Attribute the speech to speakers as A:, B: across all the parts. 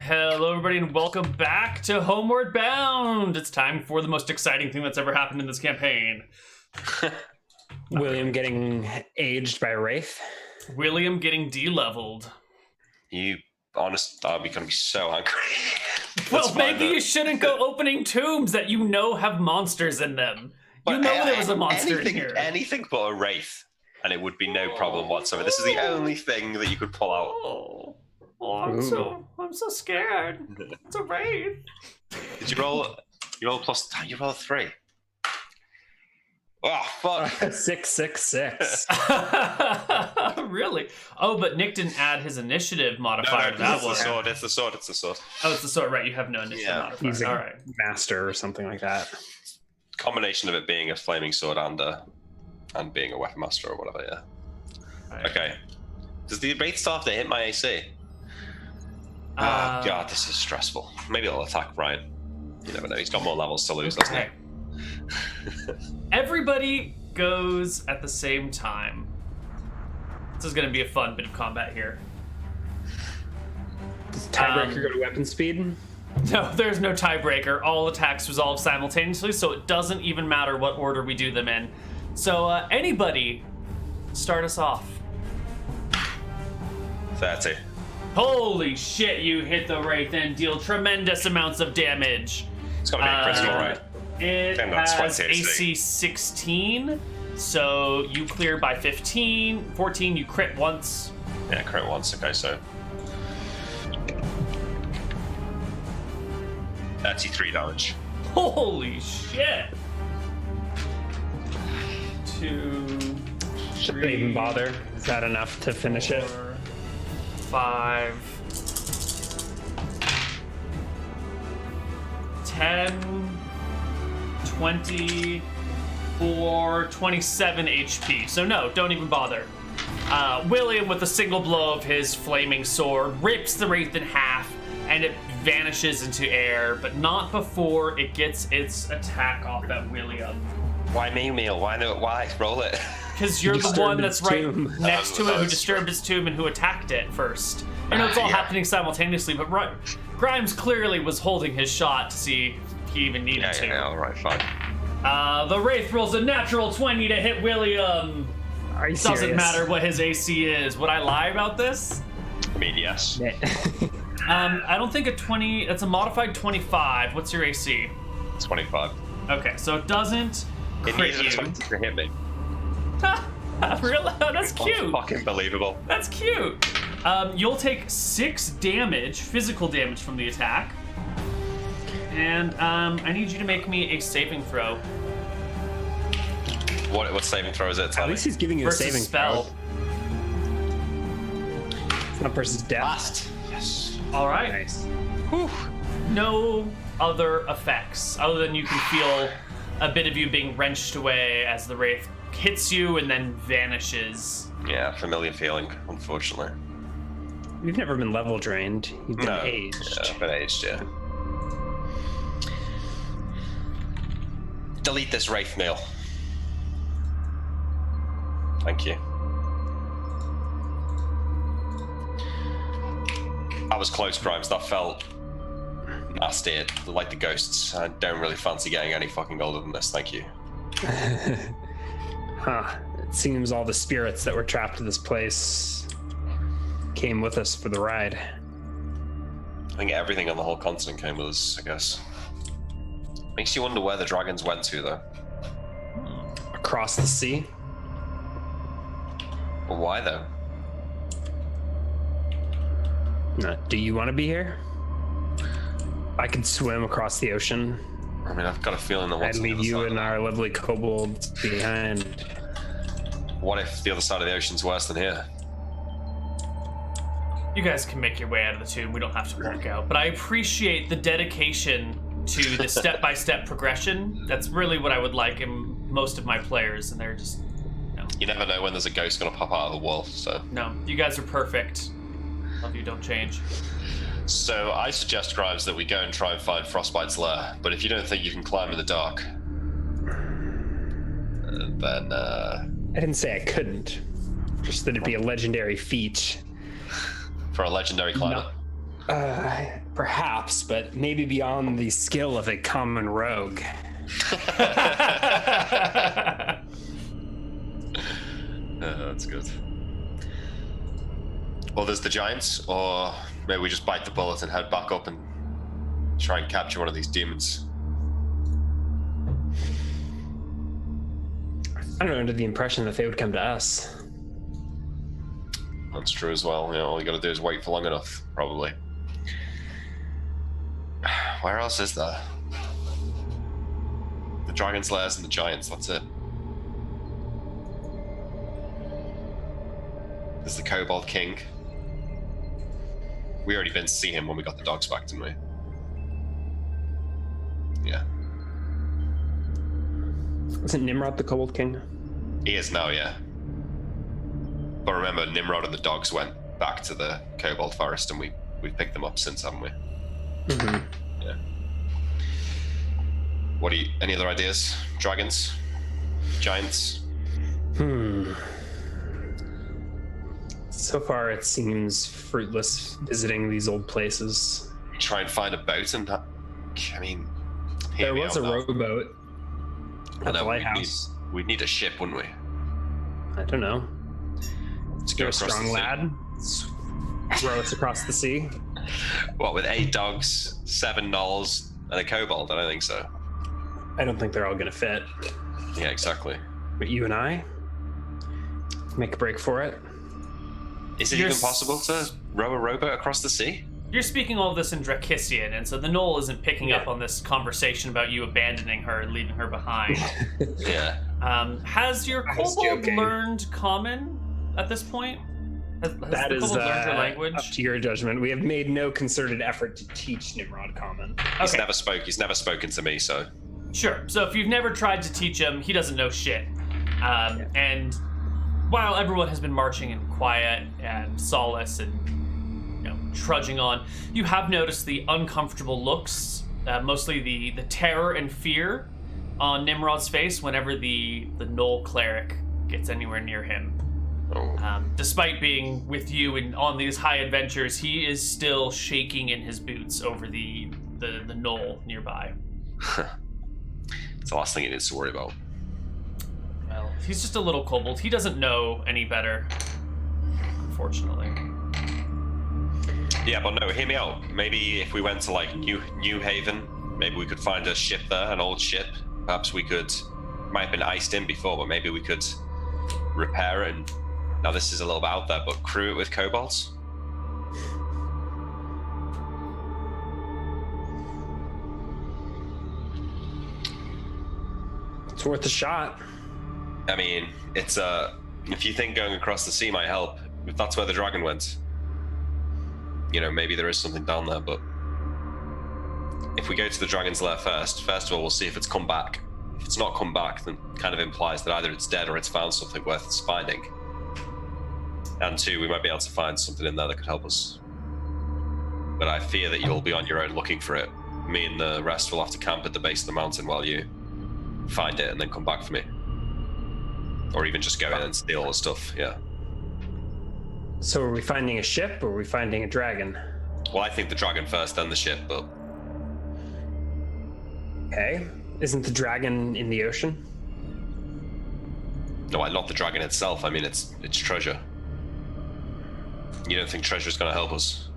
A: Hello, everybody, and welcome back to Homeward Bound. It's time for the most exciting thing that's ever happened in this campaign.
B: William getting aged by a Wraith.
A: William getting de-leveled.
C: You honest, I'll be gonna be so angry.
A: Well, maybe you shouldn't go opening tombs that you know have monsters in them. You know there was a monster in here.
C: Anything but a Wraith, and it would be no problem whatsoever. This is the only thing that you could pull out.
A: I'm so scared. It's a Wraith.
C: Did you roll? You roll plus. You roll a 3. Oh fuck!
B: 666.
A: Really? Oh, but Nick didn't add his initiative modifier.
C: No, it's the sword. It's the sword. It's the sword.
A: Oh, it's the sword. Right, you have no initiative modifier.
B: He's a
A: All right.
B: master or something like that.
C: Combination of it being a flaming sword and being a weapon master or whatever. Yeah.
A: Right.
C: Okay. Does the Wraith still have to hit my AC? Oh god, this is stressful. Maybe it'll attack Brian. You never know. He's got more levels to lose, doesn't he?
A: Everybody goes at the same time. This is going to be a fun bit of combat here.
B: Does tiebreaker go to weapon speed?
A: No, there's no tiebreaker. All attacks resolve simultaneously, so it doesn't even matter what order we do them in. So anybody, start us off.
C: 30.
A: Holy shit, you hit the Wraith and deal tremendous amounts of damage.
C: It's got to be a critical, right?
A: It
C: Then that's
A: has
C: 20
A: AC 16, so you clear by 15. 14, you crit once.
C: Yeah, crit once. Okay, so 33 damage.
A: Holy shit! 2,
B: Shouldn't even bother. Is that enough to finish it?
A: 5, 10, 24, 27 HP. So no, don't even bother. William, with a single blow of his flaming sword, rips the Wraith in half, and it vanishes into air, but not before it gets its attack off at William.
C: Why me, Neal? Why no? Why roll it?
A: Because you're the one that's right
B: tomb.
A: next to it, who disturbed his tomb and who attacked it first. I know it's all happening simultaneously, but Grimes clearly was holding his shot to see if he even needed to.
C: Yeah, all right, fine.
A: The Wraith rolls a natural 20 to hit William.
B: Are you
A: Doesn't
B: serious?
A: matter what his AC is. Would I lie about this?
C: I mean, yes.
A: I don't think a 20. It's a modified 25. What's your AC?
C: 25.
A: Okay, so it doesn't
C: It
A: crit
C: needed a
A: you.
C: 20 to hit me.
A: Really? That's cute.
C: Fucking believable.
A: That's cute. You'll take 6 damage, physical damage from the attack. And I need you to make me a saving throw.
C: What saving throw is it?
B: At least he's giving you a
A: Versus
B: saving
A: spell.
B: throw. It's not versus death.
C: Blast. Yes.
A: All right.
B: Nice.
A: Whew. No other effects other than you can feel a bit of you being wrenched away as the Wraith hits you and then vanishes.
C: Yeah, familiar feeling, unfortunately.
B: You've never been level drained. You've been
C: No.
B: aged.
C: Yeah, I've been aged, yeah. Delete this Wraith, Neal. Thank you. That was close, Grimes. That felt nasty. Like the ghosts. I don't really fancy getting any fucking older than this. Thank you.
B: Huh. It seems all the spirits that were trapped in this place came with us for the ride.
C: I think everything on the whole continent came with us, I guess. Makes you wonder where the dragons went to, though.
B: Across the sea.
C: But why, though?
B: Do you want to be here? I could swim across the ocean.
C: I mean, I've got a feeling that
B: I'd
C: what's on the
B: leave
C: other
B: you
C: side
B: and our lovely kobolds behind.
C: What if the other side of the ocean's worse than here?
A: You guys can make your way out of the tomb. We don't have to walk out. But I appreciate the dedication to the step-by-step progression. That's really what I would like in most of my players, and they're just...
C: You never know when there's a ghost gonna pop out of the wall, so...
A: No, you guys are perfect. Love you, don't change.
C: So I suggest, Grimes, that we go and try and find Frostbite's lair, but if you don't think you can climb in the dark, then
B: I didn't say I couldn't. Just that it'd be a legendary feat.
C: for a legendary climber.
B: Perhaps, but maybe beyond the skill of a common rogue.
C: That's good. Well, there's the giants, or maybe we just bite the bullet and head back up and try and capture one of these demons.
B: I don't know, under the impression that they would come to us.
C: That's true as well. All you gotta do is wait for long enough, probably. Where else is there? The dragon's lairs and the giants, that's it. There's the Kobold King. We already been to see him when we got the dogs back, didn't we? Yeah.
B: Isn't Nimrod the Kobold King?
C: He is now, yeah. But remember, Nimrod and the dogs went back to the Kobold Forest, and we've picked them up since, haven't we?
B: Mm-hmm.
C: Yeah. Any other ideas? Dragons? Giants?
B: So far, it seems fruitless visiting these old places.
C: Try and find a boat and I mean...
B: There was a rowboat at the lighthouse.
C: We'd need a ship, wouldn't we?
B: I don't know.
C: To
B: You're
C: go
B: a
C: across
B: strong
C: the sea.
B: lad. Row us across the sea.
C: What, with 8 dogs, 7 gnolls, and a kobold? I don't think so.
B: I don't think they're all gonna fit.
C: Yeah, exactly.
B: But you and I make a break for it.
C: Is it even possible to row a rowboat across the sea?
A: You're speaking all of this in Drakisian, and so the Knoll isn't picking up on this conversation about you abandoning her and leaving her behind.
C: Yeah.
A: Has your
B: I was
A: kobold
B: joking.
A: learned Common at this point? Has
B: That
A: the
B: is
A: kobold learned your language?
B: up to your judgment. We have made no concerted effort to teach Nimrod Common.
C: He's
A: Okay.
C: He's never spoken to me, so...
A: Sure. So if you've never tried to teach him, he doesn't know shit. And while everyone has been marching in quiet and solace and trudging on, you have noticed the uncomfortable looks, mostly the terror and fear on Nimrod's face whenever the Knoll cleric gets anywhere near him.
C: Oh.
A: Despite being with you and on these high adventures, he is still shaking in his boots over the Knoll nearby.
C: It's the last thing he needs to worry about.
A: Well, he's just a little kobold. He doesn't know any better, unfortunately.
C: Yeah, but no, hear me out. Maybe if we went to like New Haven, maybe we could find a ship there, an old ship. Perhaps we could, might have been iced in before, but maybe we could repair it. And now this is a little bit out there, but crew it with kobolds.
B: It's worth a shot.
C: I mean, it's if you think going across the sea might help, if that's where the dragon went, maybe there is something down there, but if we go to the dragon's lair first of all, we'll see if it's come back. If it's not come back, then kind of implies that either it's dead or it's found something worth its finding. And 2, we might be able to find something in there that could help us. But I fear that you'll be on your own looking for it. Me and the rest will have to camp at the base of the mountain while you find it and then come back for me. Or even just go in and steal all the stuff, yeah.
B: So are we finding a ship or are we finding a dragon?
C: Well, I think the dragon first, then the ship, but...
B: Okay. Isn't the dragon in the ocean?
C: No, not the dragon itself. I mean, it's treasure. You don't think treasure's gonna help us?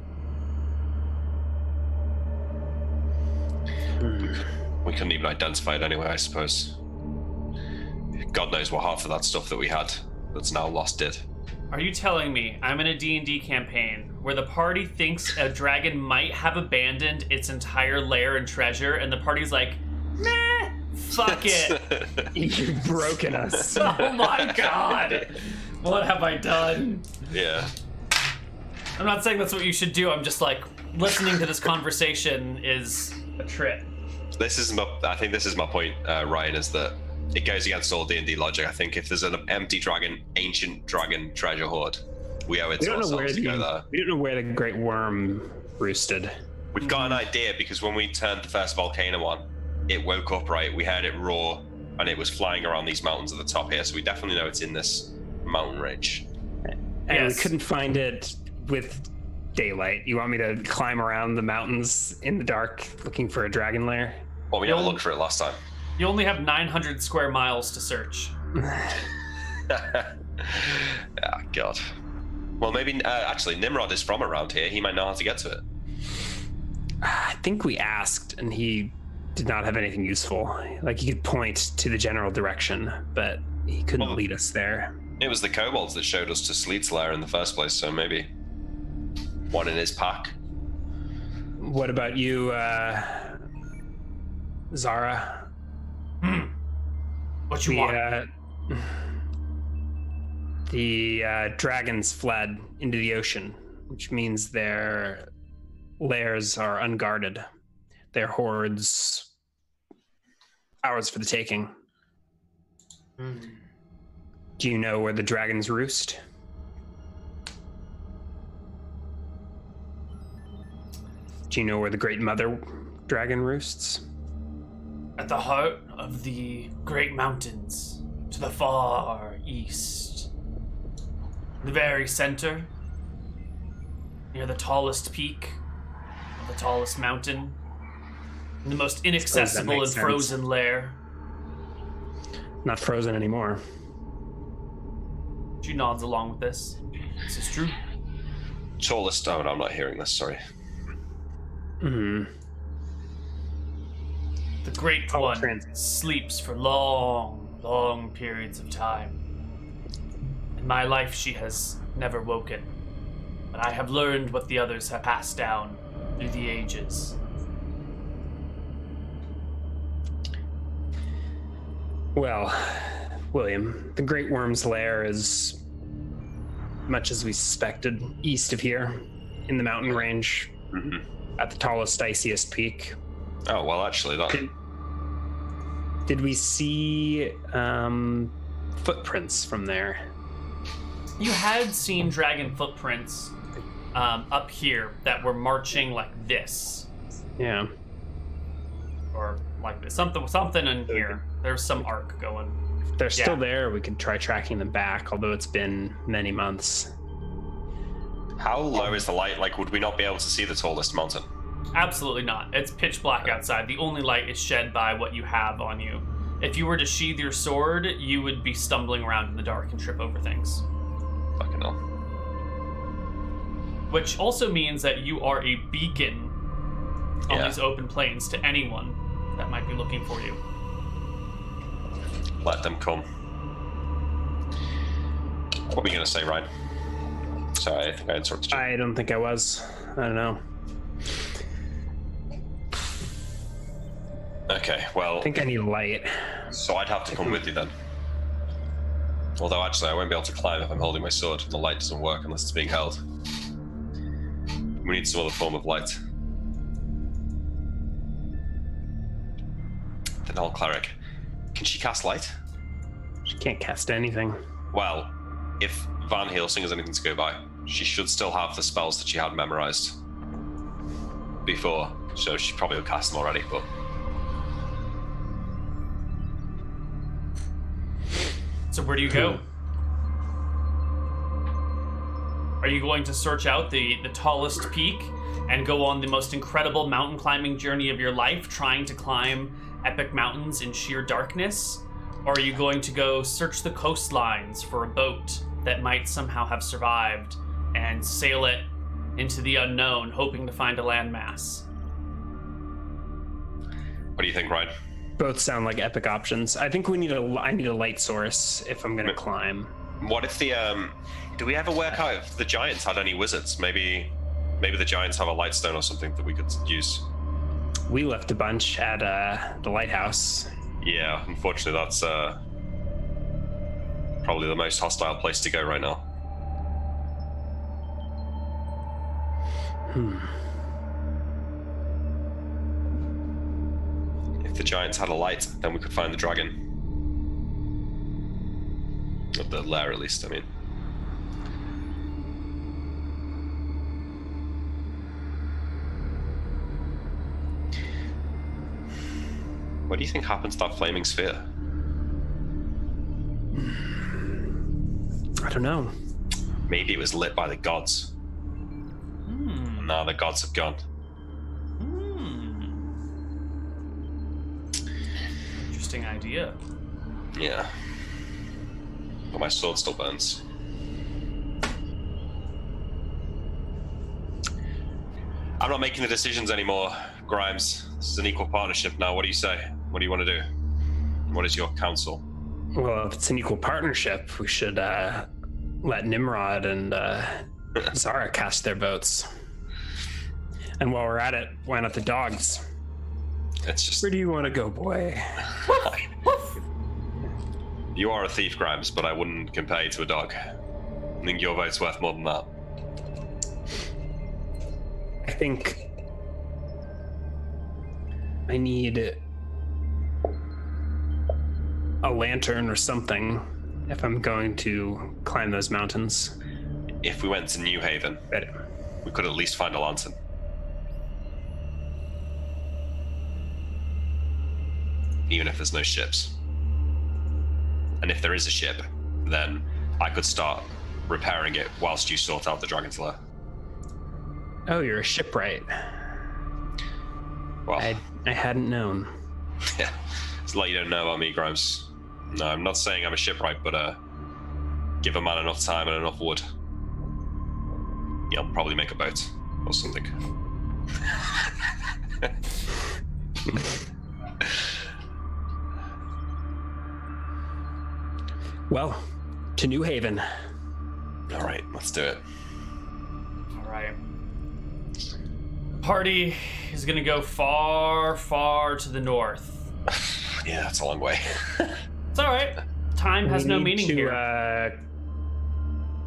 C: We couldn't even identify it anyway, I suppose. God knows what half of that stuff that we had that's now lost did.
A: Are you telling me I'm in a D&D campaign where the party thinks a dragon might have abandoned its entire lair and treasure, and the party's like, meh, fuck it.
B: You've broken us.
A: Oh my god. What have I done?
C: Yeah.
A: I'm not saying that's what you should do. I'm just like, listening to this conversation is a trip.
C: I think this is my point, Ryan, is that it goes against all D&D logic. I think if there's an empty dragon, ancient dragon treasure hoard, we owe it to ourselves to go there.
B: We don't know where the great worm roosted.
C: We've got an idea because when we turned the first volcano on, it woke up, right? We heard it roar, and it was flying around these mountains at the top here, so we definitely know it's in this mountain range.
B: And
A: Yes.
B: we couldn't find it with daylight. You want me to climb around the mountains in the dark looking for a dragon lair?
C: Well, we never looked for it last time.
A: You only have 900 square miles to search.
C: Ah, God. Well, maybe, actually, Nimrod is from around here. He might know how to get to it.
B: I think we asked, and he did not have anything useful. Like, he could point to the general direction, but he couldn't lead us there.
C: It was the kobolds that showed us to Sleet's lair in the first place, so maybe one in his pack.
B: What about you, Zara?
A: What you want?
B: The dragons fled into the ocean, which means their lairs are unguarded. Their hordes, ours for the taking. Do you know where the dragons roost? Do you know where the Great Mother Dragon roosts?
A: At the heart of the Great Mountains, to the far east. The very center, near the tallest peak of the tallest mountain, in the most inaccessible and frozen lair.
B: Not frozen anymore.
A: She nods along with this. This is true.
C: Tallest. Oh, no, I'm not hearing this. Sorry.
B: Hmm.
A: The Great One sleeps for long, long periods of time. In my life, she has never woken, but I have learned what the others have passed down through the ages.
B: Well, William, the Great Worm's lair is, much as we suspected, east of here, in the mountain range, at the tallest, iciest peak.
C: Oh, well, actually, that...
B: Did we see footprints from there?
A: You had seen dragon footprints up here that were marching like this.
B: Yeah.
A: Or like this. Something in here. There's some arc going.
B: If they're still there, we could try tracking them back, although it's been many months.
C: How low is the light? Like, would we not be able to see the tallest mountain?
A: Absolutely not. It's pitch black outside. The only light is shed by what you have on you. If you were to sheathe your sword, you would be stumbling around in the dark and trip over things.
C: Fucking hell.
A: Which also means that you are a beacon on these open plains to anyone that might be looking for you.
C: Let them come. What were you going to say, Ryan? Sorry, I think I interrupted you.
B: I don't think I was. I don't know.
C: Okay, well...
B: I think I need light.
C: So I'd have to come with you then. Although actually I won't be able to climb if I'm holding my sword and the light doesn't work unless it's being held. We need some other form of light. The Null Cleric. Can she cast light?
B: She can't cast anything.
C: Well, if Van Helsing has anything to go by, she should still have the spells that she had memorized before, so she probably will cast them already, but...
A: So where do you go? Are you going to search out the tallest peak and go on the most incredible mountain climbing journey of your life, trying to climb epic mountains in sheer darkness? Or are you going to go search the coastlines for a boat that might somehow have survived and sail it into the unknown, hoping to find a landmass?
C: What do you think, Ryan?
B: Both sound like epic options. I think I need a light source if I'm gonna climb.
C: What if the do we ever work out if the giants had any wizards? Maybe the giants have a light stone or something that we could use.
B: We left a bunch at the lighthouse.
C: Yeah, unfortunately that's probably the most hostile place to go right now. If the giants had a light, then we could find the dragon. Of the lair, at least, I mean. What do you think happened to that flaming sphere?
B: I don't know.
C: Maybe it was lit by the gods. Now the gods have gone.
A: Interesting idea.
C: Yeah. But my sword still burns. I'm not making the decisions anymore, Grimes. This is an equal partnership now. What do you say? What do you want to do? What is your counsel?
B: Well, if it's an equal partnership, we should let Nimrod and Zara cast their votes. And while we're at it, why not the dogs?
C: It's just...
B: Where do you want to go, boy?
C: You are a thief, Grimes, but I wouldn't compare you to a dog. I think your vote's worth more than that.
B: I think I need a lantern or something if I'm going to climb those mountains.
C: If we went to New Haven, we could at least find a lantern. Even if there's no ships. And if there is a ship, then I could start repairing it whilst you sort out the Dragon's Lair.
B: Oh, you're a shipwright.
C: Well,
B: I hadn't known.
C: yeah, it's like you don't know about me, Grimes. No, I'm not saying I'm a shipwright, but give a man enough time and enough wood, he'll probably make a boat or something.
B: Well, to New Haven.
C: All right, let's do it.
A: All right. Party is gonna go far, far to the north.
C: Yeah, that's a long way.
A: It's all right. Time has no meaning here.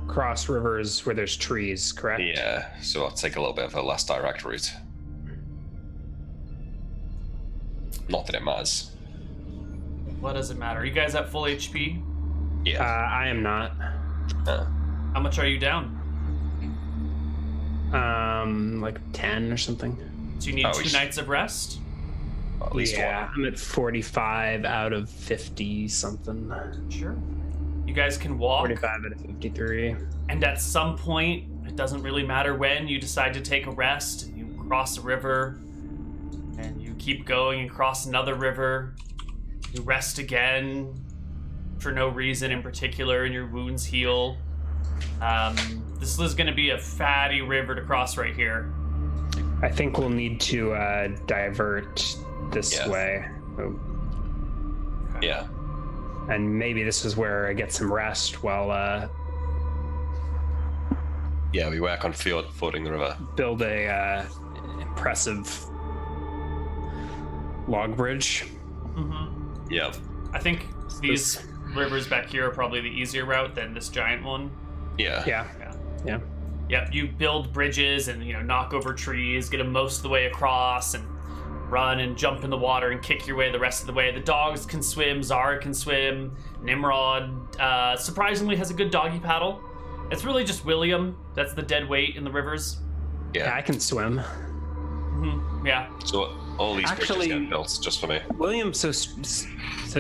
B: Cross rivers where there's trees, correct?
C: Yeah, so I'll take a little bit of a less direct route. Not that it matters.
A: What does it matter? Are you guys at full HP?
C: Yeah.
B: I am not.
A: How much are you down?
B: Like 10 or something.
A: Do you need 2 nights of rest?
C: At least
B: yeah,
C: one.
B: I'm at 45 out of 50 something.
A: Sure. You guys can walk.
B: 45 out of 53.
A: And at some point, it doesn't really matter when, you decide to take a rest. You cross a river, and you keep going and cross another river. You rest again for no reason in particular, and your wounds heal. This is going to be a fatty river to cross right here.
B: I think we'll need to divert this way. Oh.
C: Yeah.
B: And maybe this is where I get some rest while
C: Yeah, we work on fording the river.
B: build a impressive log bridge.
A: Mm-hmm.
C: Yeah.
A: I think these rivers back here are probably the easier route than this giant one.
C: Yeah.
B: Yeah.
A: Yep, you build bridges and, knock over trees, get them most of the way across, and run and jump in the water and kick your way the rest of the way. The dogs can swim, Zara can swim, Nimrod surprisingly has a good doggy paddle. It's really just William that's the dead weight in the rivers.
B: Yeah, I can swim.
A: Mm-hmm. Yeah.
C: So all these bridges get built just for me.
B: William's so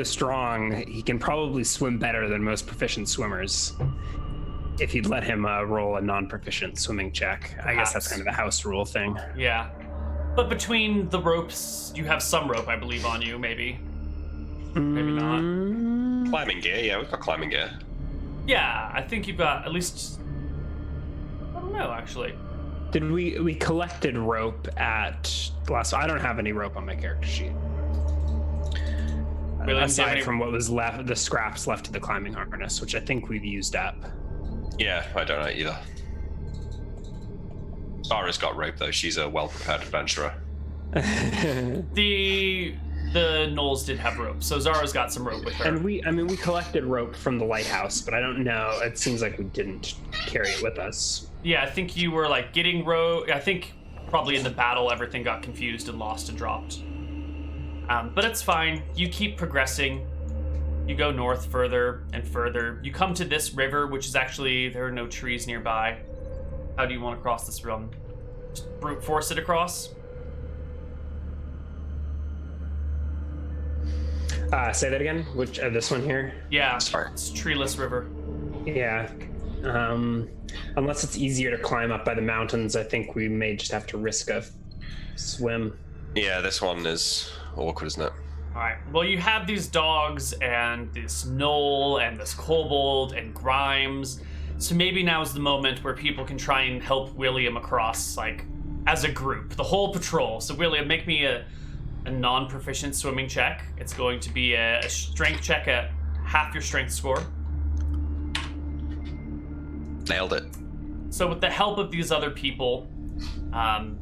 B: strong, he can probably swim better than most proficient swimmers. If you'd let him roll a non-proficient swimming check. Perhaps. I guess that's kind of a house rule thing.
A: Yeah. But between the ropes, you have some rope, I believe, on you, maybe. Maybe not.
C: Climbing gear, yeah, we've got climbing gear.
A: Yeah, I think you've got at least... I don't know, actually.
B: Did we collected rope at last? I don't have any rope on my character sheet. Aside from what was left, the scraps left to the climbing harness, which I think we've used up.
C: Yeah, I don't know either. Zara's got rope though. She's a well-prepared adventurer.
A: The gnolls did have rope, so Zara's got some rope with her.
B: And we collected rope from the lighthouse, but I don't know. It seems like we didn't carry it with us.
A: Yeah, I think you were getting rope. I think probably in the battle everything got confused and lost and dropped. But it's fine. You keep progressing. You go north further and further. You come to this river, which is actually, there are no trees nearby. How do you want to cross this run? Just brute force it across?
B: Say that again? Which this one here?
A: Yeah, it's treeless river.
B: Yeah. Unless it's easier to climb up by the mountains, I think we may just have to risk a swim.
C: Yeah, this one is awkward, isn't it?
A: All right. Well, you have these dogs and this Knoll and this Kobold and Grimes. So maybe now is the moment where people can try and help William across, like, as a group, the whole patrol. So William, make me a non-proficient swimming check. It's going to be a strength check at half your strength score.
C: Nailed it.
A: So with the help of these other people, and,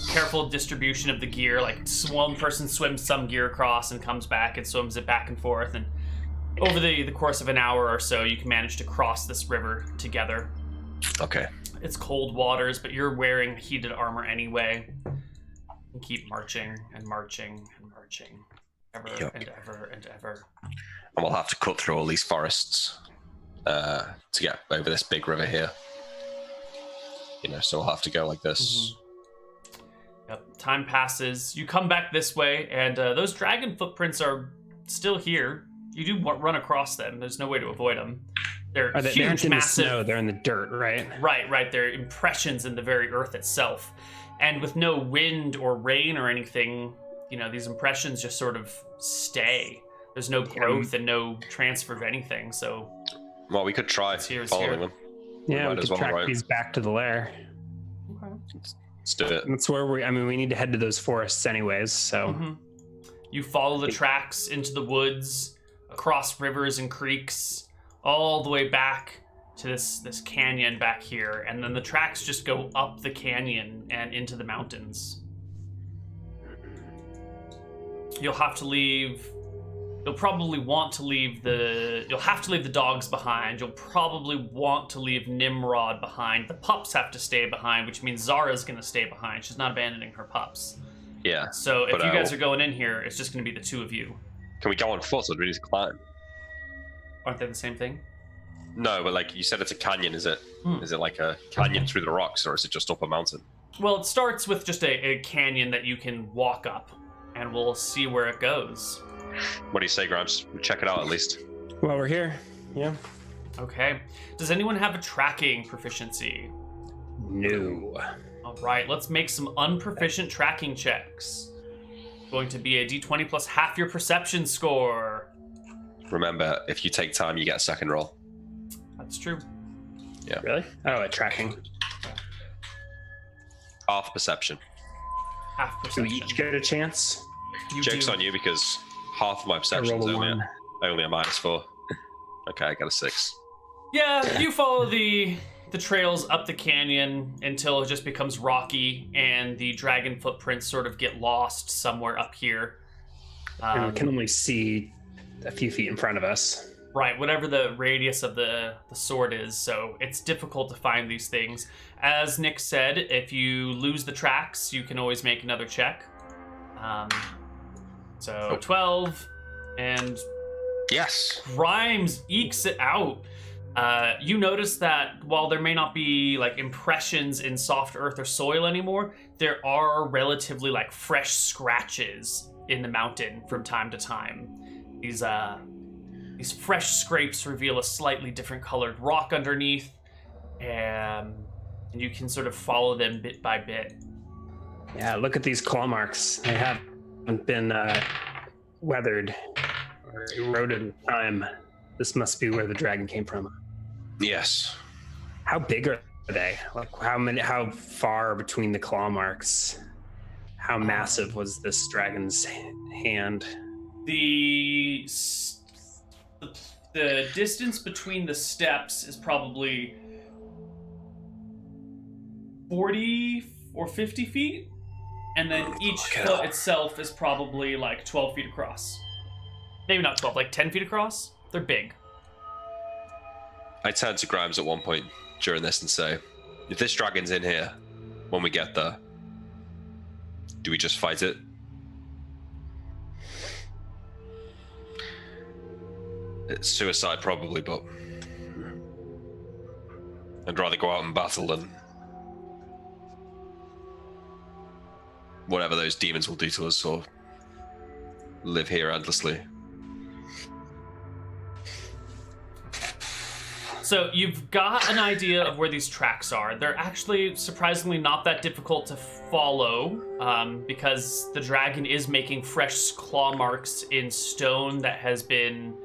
A: careful distribution of the gear, like one person swims some gear across and comes back and swims it back and forth, and over the course of an hour or so, you can manage to cross this river together.
C: Okay.
A: It's cold waters, but you're wearing heated armor anyway. And keep marching and marching and marching, ever and ever and ever.
C: And we'll have to cut through all these forests to get over this big river here. So we'll have to go like this.
A: Mm-hmm. Yep. Time passes. You come back this way, and those dragon footprints are still here. You do run across them. There's no way to avoid them. They're huge,
B: in
A: massive.
B: The snow. They're in the dirt, right?
A: Right. They're impressions in the very earth itself. And with no wind or rain or anything, these impressions just sort of stay. There's no growth and no transfer of anything, so...
C: Well, we could try following them.
B: Yeah, we could track these back to the lair.
A: Okay.
C: Let's do it.
B: That's where we need to head to those forests anyways, so...
A: Mm-hmm. You follow the tracks into the woods, across rivers and creeks, all the way back to this canyon back here, and then the tracks just go up the canyon and into the mountains. You'll have to leave... You'll probably want to leave You'll have to leave the dogs behind. You'll probably want to leave Nimrod behind. The pups have to stay behind, which means Zara's going to stay behind. She's not abandoning her pups.
C: Yeah.
A: So if you guys are going in here, it's just going to be the two of you.
C: Can we go on foot or do we need to climb?
A: Aren't they the same thing?
C: No, but like you said, it's a canyon. Is it? Is it like a canyon through the rocks, or is it just up a mountain?
A: Well, it starts with just a canyon that you can walk up, and we'll see where it goes.
C: What do you say, Grimes? We'll check it out at least.
B: Well, we're here. Yeah.
A: Okay. Does anyone have a tracking proficiency?
B: No.
A: All right, let's make some unproficient tracking checks. Going to be a d20 plus half your perception score.
C: Remember, if you take time, you get a second roll.
A: That's true.
C: Yeah.
B: Really? Oh, at tracking.
C: Half perception.
A: Half
B: Do
A: perception.
B: we each get a chance?
C: Joke's on you because half of my perception is only a -4. Okay, I got a 6.
A: Yeah, you follow the trails up the canyon until it just becomes rocky and the dragon footprints sort of get lost somewhere up here.
B: And we can only see a few feet in front of us.
A: Right, whatever the radius of the sword is, so it's difficult to find these things. As Nick said, if you lose the tracks, you can always make another check. 12, and
C: Yes.
A: Grimes ekes it out. You notice that while there may not be like impressions in soft earth or soil anymore, there are relatively like fresh scratches in the mountain from time to time. These fresh scrapes reveal a slightly different colored rock underneath, and you can sort of follow them bit by bit.
B: Yeah, look at these claw marks. They haven't been weathered or eroded in time. This must be where the dragon came from.
C: Yes.
B: How big are they? Like how far between the claw marks? How massive was this dragon's hand?
A: The distance between the steps is probably 40 or 50 feet, and then each foot itself is probably like 12 feet across. Maybe not 12, like 10 feet across. They're big.
C: I turn to Grimes at one point during this and say, if this dragon's in here when we get there, do we just fight it? It's suicide probably, but I'd rather go out and battle than whatever those demons will do to us, or live here endlessly.
A: So you've got an idea of where these tracks are. They're actually surprisingly not that difficult to follow because the dragon is making fresh claw marks in stone that has been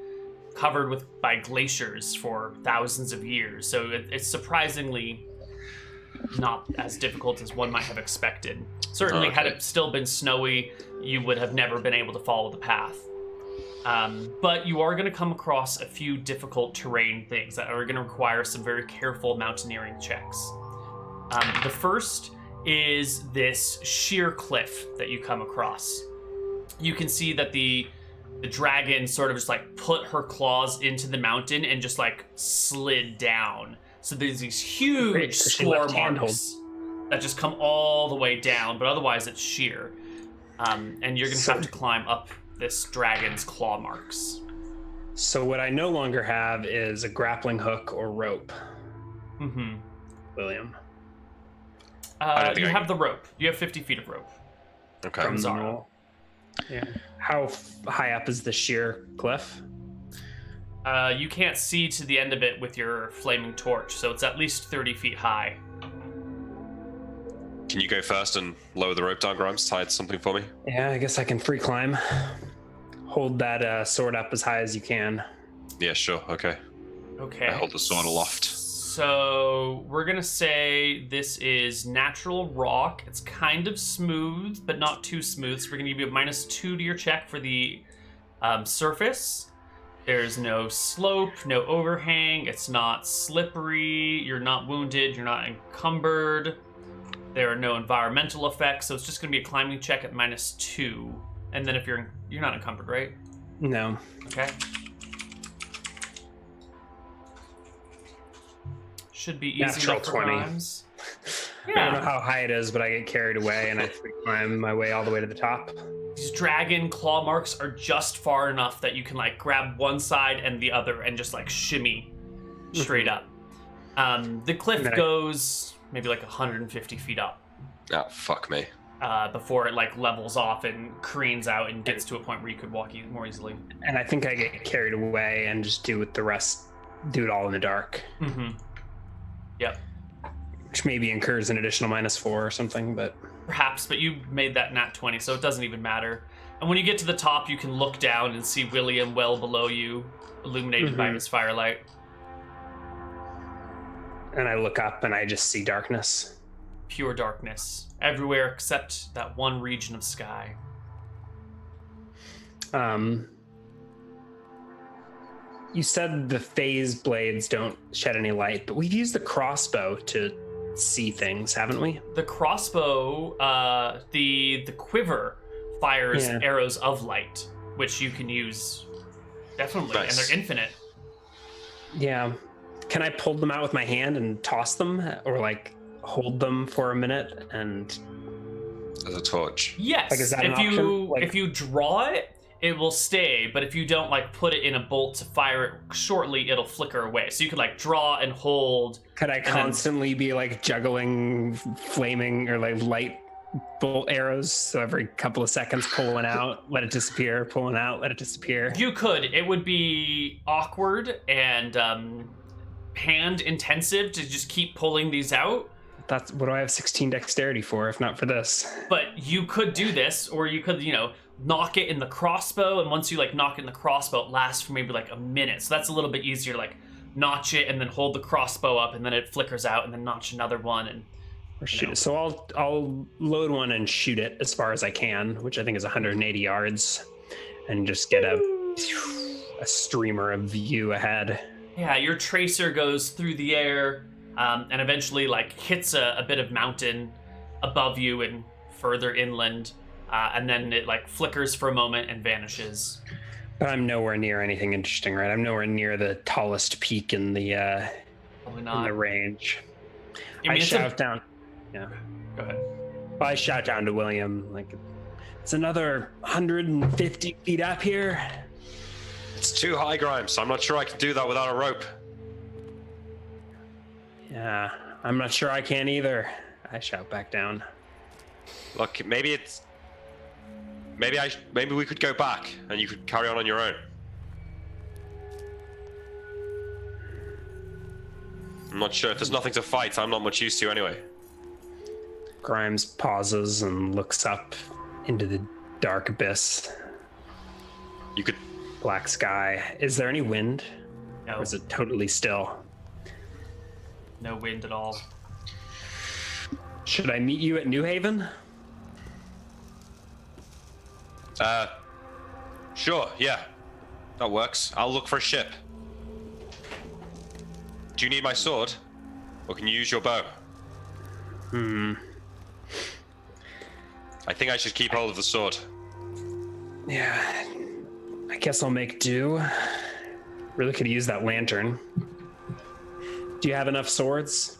A: covered by glaciers for thousands of years. So it's surprisingly not as difficult as one might have expected. Certainly, had it still been snowy, you would have never been able to follow the path. But you are going to come across a few difficult terrain things that are going to require some very careful mountaineering checks. The first is this sheer cliff that you come across. You can see that the dragon sort of just like put her claws into the mountain and just like slid down. So there's these huge score marks that just come all the way down, but otherwise it's sheer. And you're going to have to climb up this dragon's claw marks.
B: So what I no longer have is a grappling hook or rope.
A: Mm-hmm.
B: William.
A: You have the rope. You have 50 feet of rope.
C: Okay.
A: From Zara.
B: Yeah. How high up is the sheer cliff?
A: You can't see to the end of it with your flaming torch, so it's at least 30 feet high.
C: Can you go first and lower the rope down, Grimes? Tie something for me?
B: Yeah, I guess I can free climb. Hold that sword up as high as you can.
C: Yeah, sure. Okay.
A: Okay.
C: I hold the sword aloft.
A: So we're going to say this is natural rock. It's kind of smooth, but not too smooth. So we're going to give you a -2 to your check for the surface. There's no slope, no overhang. It's not slippery. You're not wounded. You're not encumbered. There are no environmental effects, so it's just going to be a climbing check at -2. And then if you're not encumbered, right?
B: No.
A: Okay. Should be easy
B: Natural
A: enough for
B: 20.
A: Grimes.
B: I don't know how high it is, but I get carried away and I free climb my way all the way to the top.
A: These dragon claw marks are just far enough that you can like grab one side and the other and just like shimmy straight up. The cliff goes maybe like 150 feet up.
C: Oh, fuck me.
A: Before it like levels off and careens out and gets to a point where you could walk more easily.
B: And I think I get carried away and just do it all in the dark.
A: Mm-hmm. Yep.
B: Which maybe incurs an additional -4 or something, but...
A: Perhaps, but you made that nat 20, so it doesn't even matter. And when you get to the top, you can look down and see William well below you, illuminated by his firelight.
B: And I look up and I just see darkness.
A: Pure darkness. Everywhere except that one region of sky.
B: You said the phase blades don't shed any light, but we've used the crossbow to see things, haven't we?
A: The crossbow, the quiver fires arrows of light, which you can use definitely,
C: nice.
A: And they're infinite.
B: Yeah. Can I pull them out with my hand and toss them, or like hold them for a minute and...
C: As a torch.
A: Yes.
B: Like, is that an option?
A: If you draw it, it will stay, but if you don't like put it in a bolt to fire it shortly, it'll flicker away. So you could like draw and hold.
B: Could I constantly be like juggling flaming or like light bolt arrows? So every couple of seconds, pulling out, let it disappear, pulling out, let it disappear.
A: You could. It would be awkward and hand intensive to just keep pulling these out.
B: That's what do I have 16 dexterity for, if not for this?
A: But you could do this, or you could, knock it in the crossbow, and once you like knock it in the crossbow, it lasts for maybe like a minute. So that's a little bit easier to like notch it and then hold the crossbow up, and then it flickers out, and then notch another one, and
B: shoot it. So I'll load one and shoot it as far as I can, which I think is 180 yards, and just get a streamer of view ahead.
A: Yeah, your tracer goes through the air, and eventually like hits a bit of mountain above you and further inland. And then it like flickers for a moment and vanishes.
B: But I'm nowhere near anything interesting, right? I'm nowhere near the tallest peak in the
A: Probably not.
B: in the range.
A: I mean,
B: shout down. Yeah.
A: Go ahead.
B: I shout down to William, like, it's another 150 feet up here.
C: It's too high, Grimes. I'm not sure I can do that without a rope.
B: Yeah, I'm not sure I can either. I shout back down.
C: Look, maybe we could go back and you could carry on your own. I'm not sure. If there's nothing to fight, I'm not much used to anyway.
B: Grimes pauses and looks up into the dark abyss.
C: You could...
B: Black sky. Is there any wind?
A: No.
B: Or is it totally still?
A: No wind at all.
B: Should I meet you at New Haven?
C: Sure, yeah. That works. I'll look for a ship. Do you need my sword? Or can you use your bow? I think I should keep hold of the sword.
B: Yeah, I guess I'll make do. Really could use that lantern. Do you have enough swords?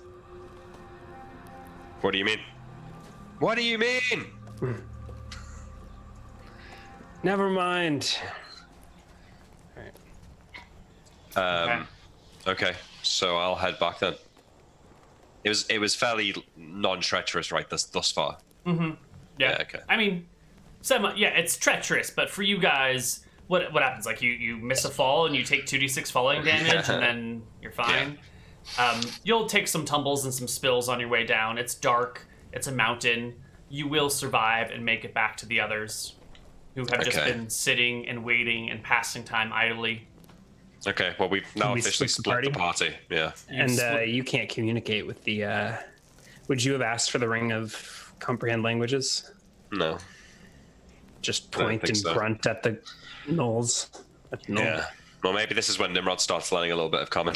C: What do you mean? What do you mean?
B: Never mind.
C: Okay, so I'll head back then. It was fairly non-treacherous, right? Thus far.
A: Mm-hmm. Yeah.
C: Okay.
A: I mean, it's treacherous, but for you guys, what happens? Like you miss a fall and you take 2d6 falling damage, and then you're fine. Yeah. You'll take some tumbles and some spills on your way down. It's dark. It's a mountain. You will survive and make it back to the others, who have just been sitting and waiting and passing time idly.
C: Okay, well, we've now officially split the party. Yeah.
B: And you can't communicate with the... Would you have asked for the Ring of Comprehend Languages?
C: No.
B: Just point and grunt at the gnolls.
C: Yeah. Well, maybe this is when Nimrod starts learning a little bit of Common.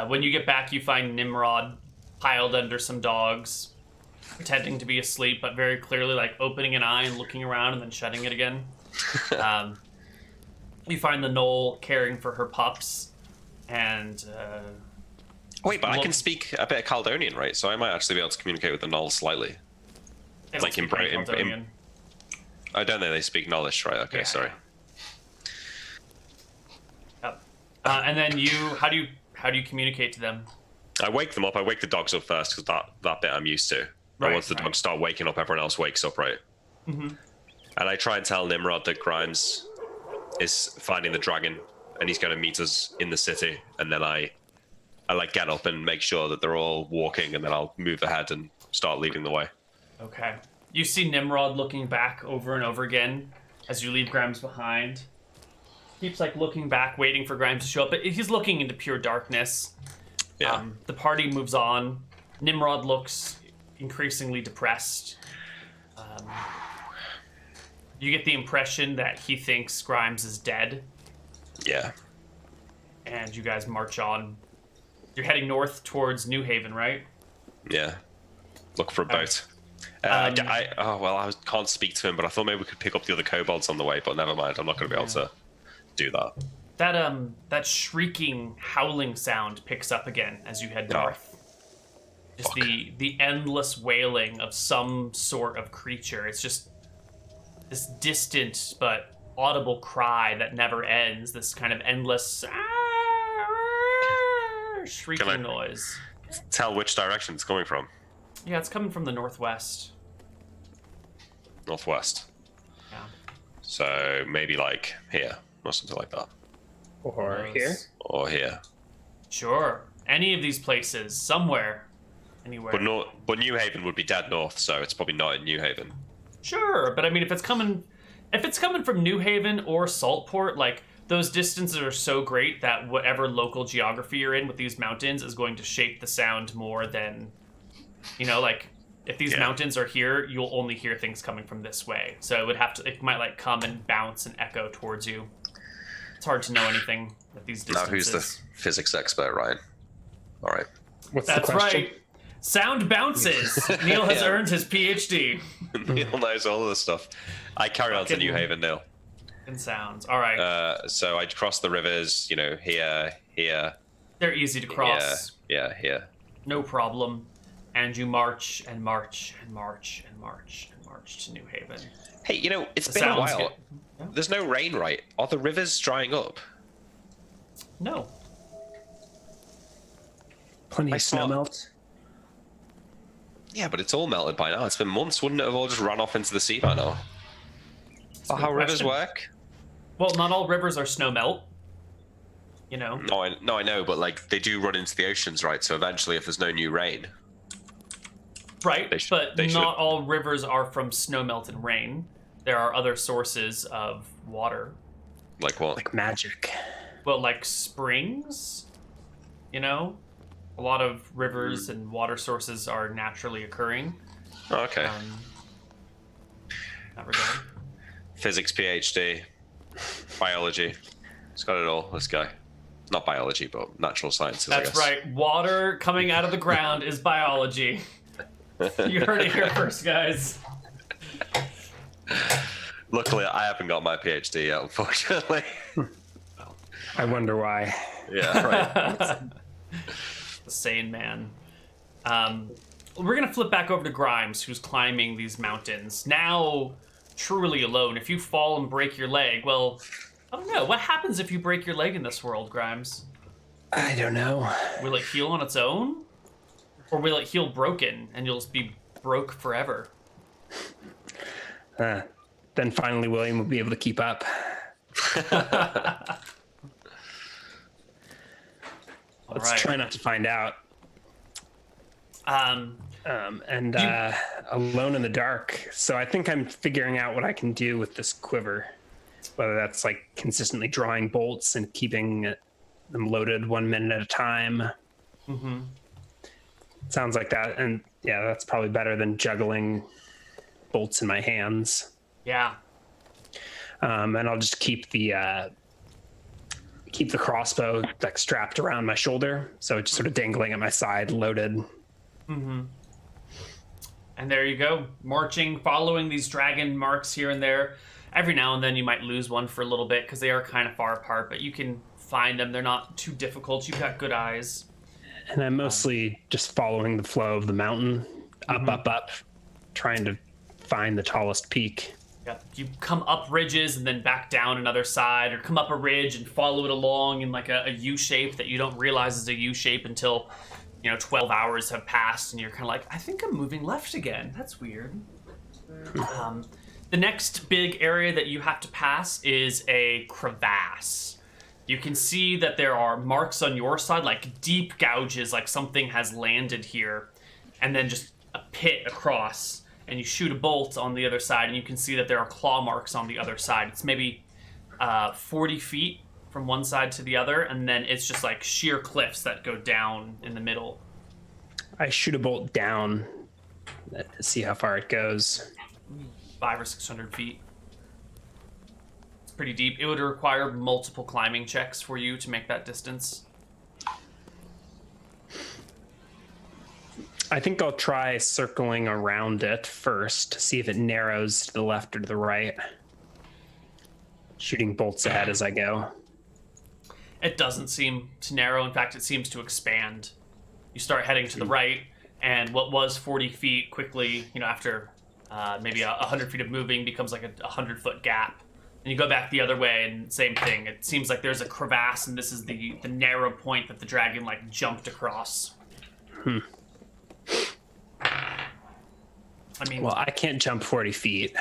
A: When you get back, you find Nimrod piled under some dogs, pretending to be asleep, but very clearly like opening an eye and looking around and then shutting it again. You find the gnoll caring for her pups, and
C: wait, but I can speak a bit of Caledonian, right? So I might actually be able to communicate with the gnoll slightly. Like in I don't think they speak Gnollish, right? Okay, sorry.
A: Yep. And then how do you communicate to them?
C: I wake them up. I wake the dogs up first because that bit I'm used to. Right, once the dogs start waking up, everyone else wakes up, right? Mm-hmm. And I try and tell Nimrod that Grimes is finding the dragon and he's going to meet us in the city. And then I like get up and make sure that they're all walking, and then I'll move ahead and start leading the way. Okay.
A: You see Nimrod looking back over and over again as you leave Grimes behind. Keeps like looking back, waiting for Grimes to show up, but he's looking into pure darkness.
C: Yeah.
A: The party moves on. Nimrod looks increasingly depressed. You get the impression that he thinks Grimes is dead.
C: Yeah.
A: And you guys march on. You're heading north towards New Haven, right?
C: Yeah. Look for a boat. I can't speak to him, but I thought maybe we could pick up the other kobolds on the way, but never mind. I'm not going to be able to do that.
A: That shrieking, howling sound picks up again as you head north. Just the endless wailing of some sort of creature. It's just this distant but audible cry that never ends. This kind of endless shrieking noise.
C: Tell which direction it's coming from.
A: Yeah, it's coming from the northwest.
C: Northwest.
A: Yeah.
C: So maybe like here or something like that.
B: Or here?
C: Or here.
A: Sure. Any of these places, somewhere. Anywhere.
C: But New Haven would be dead north, so it's probably not in New Haven.
A: Sure, but I mean, if it's coming from New Haven or Saltport, like those distances are so great that whatever local geography you're in with these mountains is going to shape the sound more than, like if these mountains are here, you'll only hear things coming from this way. So it might like come and bounce and echo towards you. It's hard to know anything at these distances.
C: Now who's the physics expert, Ryan? All right.
A: That's right. Sound bounces. Neal has earned his PhD.
C: Neal knows all of this stuff. I carry on to New Haven, Neal.
A: And sounds. All right.
C: So I'd cross the rivers, here.
A: They're easy to cross.
C: Yeah, here.
A: No problem. And you march and march and march and march and march to New Haven.
C: Hey, it's been a while. Yeah. There's no rain, right? Are the rivers drying up?
A: No.
B: Plenty of snow melt.
C: Yeah, but it's all melted by now. It's been months. Wouldn't it have all just run off into the sea by now? Is that how rivers work?
A: Well, not all rivers are snow melt. you know.
C: No, I know, but like they do run into the oceans, right? So eventually, if there's no new rain,
A: Right, but
C: they
A: not all rivers are from snowmelt and rain. There are other sources of water.
C: like what?
B: Like magic.
A: Well, like springs, you know? A lot of rivers and water sources are naturally occurring.
C: Oh, okay.
A: That regard.
C: Physics PhD, biology. It's got it all. This guy. Not biology, but natural sciences.
A: That's
C: I guess.
A: right. Water coming out of the ground is biology. You heard it here first, guys.
C: Luckily, I haven't got my PhD yet, unfortunately.
B: I wonder why.
C: Yeah, right.
A: The sane man. We're gonna flip back over to Grimes, who's climbing these mountains. Now, truly alone. If you fall and break your leg, well, I don't know. What happens if you break your leg in this world, Grimes?
B: I don't know.
A: Will it heal on its own? Or will it heal broken and you'll just be broke forever?
B: Then finally William will be able to keep up. Let's try not to find out. Alone in the dark. So I think I'm figuring out what I can do with this quiver. Whether that's like consistently drawing bolts and keeping them loaded 1 minute at a time.
A: Mm-hmm.
B: Sounds like that. And yeah, that's probably better than juggling bolts in my hands.
A: Yeah.
B: And I'll just keep the crossbow like strapped around my shoulder, so it's sort of dangling at my side, loaded.
A: Mm-hmm. And there you go, marching, following these dragon marks here and there. Every now and then you might lose one for a little bit because they are kind of far apart, but you can find them. They're not too difficult. You've got good eyes.
B: And I'm mostly just following the flow of the mountain, up, trying to find the tallest peak.
A: Yeah, you come up ridges and then back down another side, or come up a ridge and follow it along in like a U shape that you don't realize is a U shape until 12 hours have passed and you're kind of like, I think I'm moving left again. That's weird. The next big area that you have to pass is a crevasse. You can see that there are marks on your side, like deep gouges, like something has landed here, and then just a pit across. And you shoot a bolt on the other side, and you can see that there are claw marks on the other side. It's maybe 40 feet from one side to the other, and then it's just like sheer cliffs that go down in the middle.
B: I shoot a bolt down to see how far it goes.
A: 500 or 600 feet. It's pretty deep. It would require multiple climbing checks for you to make that distance.
B: I think I'll try circling around it first to see if it narrows to the left or to the right. Shooting bolts ahead as I go.
A: It doesn't seem to narrow. In fact, it seems to expand. You start heading to the right, and what was 40 feet quickly, after maybe 100 feet of moving, becomes like a 100-foot gap. And you go back the other way, and same thing. It seems like there's a crevasse, and this is the narrow point that the dragon jumped across. I mean,
B: well, I can't jump 40 feet.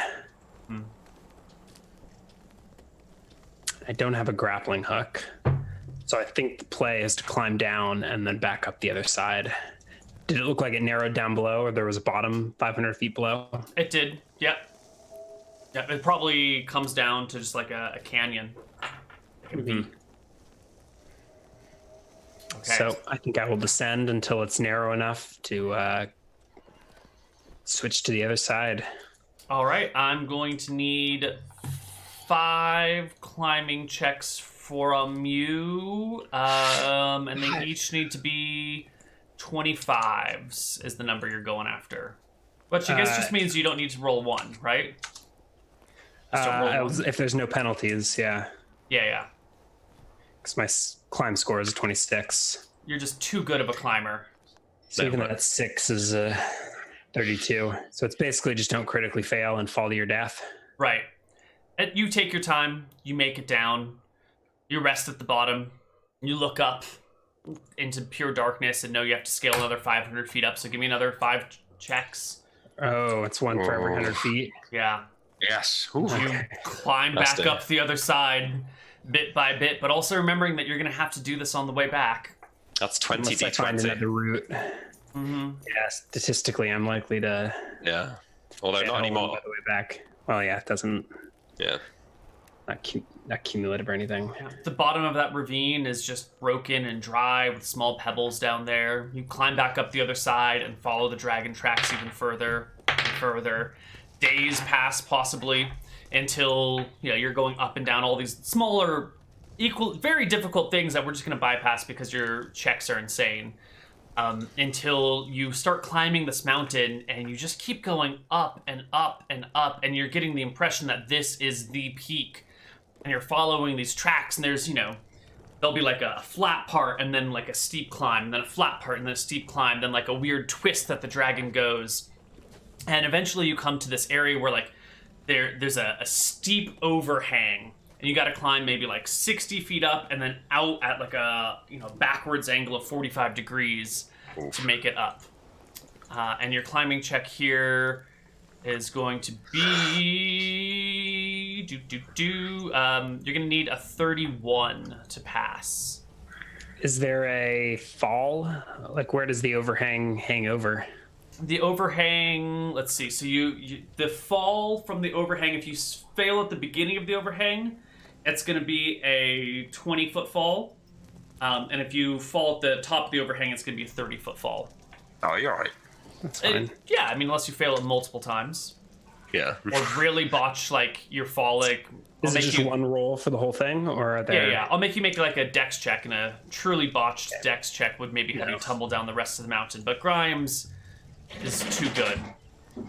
B: I don't have a grappling hook. So I think the play is to climb down and then back up the other side. Did it look like it narrowed down below, or there was a bottom 500 feet below?
A: It did, yep. Yep, it probably comes down to just like a canyon.
B: Mm-hmm.
A: Okay.
B: So I think I will descend until it's narrow enough to switch to the other side.
A: All right, I'm going to need 5 climbing checks from you, and they each need to be 25s is the number you're going after. Which I guess just means you don't need to roll 1, right? Just don't roll 1.
B: If there's no penalties, yeah.
A: Yeah.
B: Because my climb score is a 26.
A: You're just too good of a climber.
B: So even that 6 is 32. So it's basically just don't critically fail and fall to your death.
A: Right. You take your time. You make it down. You rest at the bottom. You look up into pure darkness and know you have to scale another 500 feet up. So give me another 5 checks.
B: Oh, it's 1 for every 100 feet.
A: Yeah.
C: Yes.
A: You climb back up the other side. bit by bit, but also remembering that you're going to have to do this on the way back.
C: That's 20
B: Unless I find
C: d20.
B: another route. Yeah, statistically, I'm likely to.
C: Yeah. Although
B: get
C: not
B: home
C: anymore.
B: by the way back. Well, yeah, it doesn't.
C: Yeah.
B: Not cumulative or anything.
A: The bottom of that ravine is just broken and dry with small pebbles down there. You climb back up the other side and follow the dragon tracks even further and further. Days pass possibly until you're going up and down all these smaller, very difficult things that we're just going to bypass because your checks are insane. Until you start climbing this mountain and you just keep going up and up and up, and you're getting the impression that this is the peak. And you're following these tracks, and there's, there'll be like a flat part, and then like a steep climb, and then a flat part, and then a steep climb, then like a weird twist that the dragon goes. And eventually you come to this area where like there's a steep overhang, and you got to climb maybe like 60 feet up, and then out at like a backwards angle of 45 degrees to make it up. And your climbing check here is going to be you're gonna need a 31 to pass.
B: Is there a fall? Like, where does the overhang hang over?
A: The overhang, let's see. So you the fall from the overhang, if you fail at the beginning of the overhang, it's gonna be a 20-foot fall. And if you fall at the top of the overhang, it's gonna be a 30-foot fall.
C: Oh, you're all right.
B: That's fine.
A: Yeah, I mean, unless you fail it multiple times.
C: Yeah.
A: Or really botch, like, your fall, like...
B: Is it just one roll for the whole thing, or are there...
A: Yeah. I'll make you make, like, a dex check, and a truly botched dex check would maybe have you tumble down the rest of the mountain. But Grimes is too good.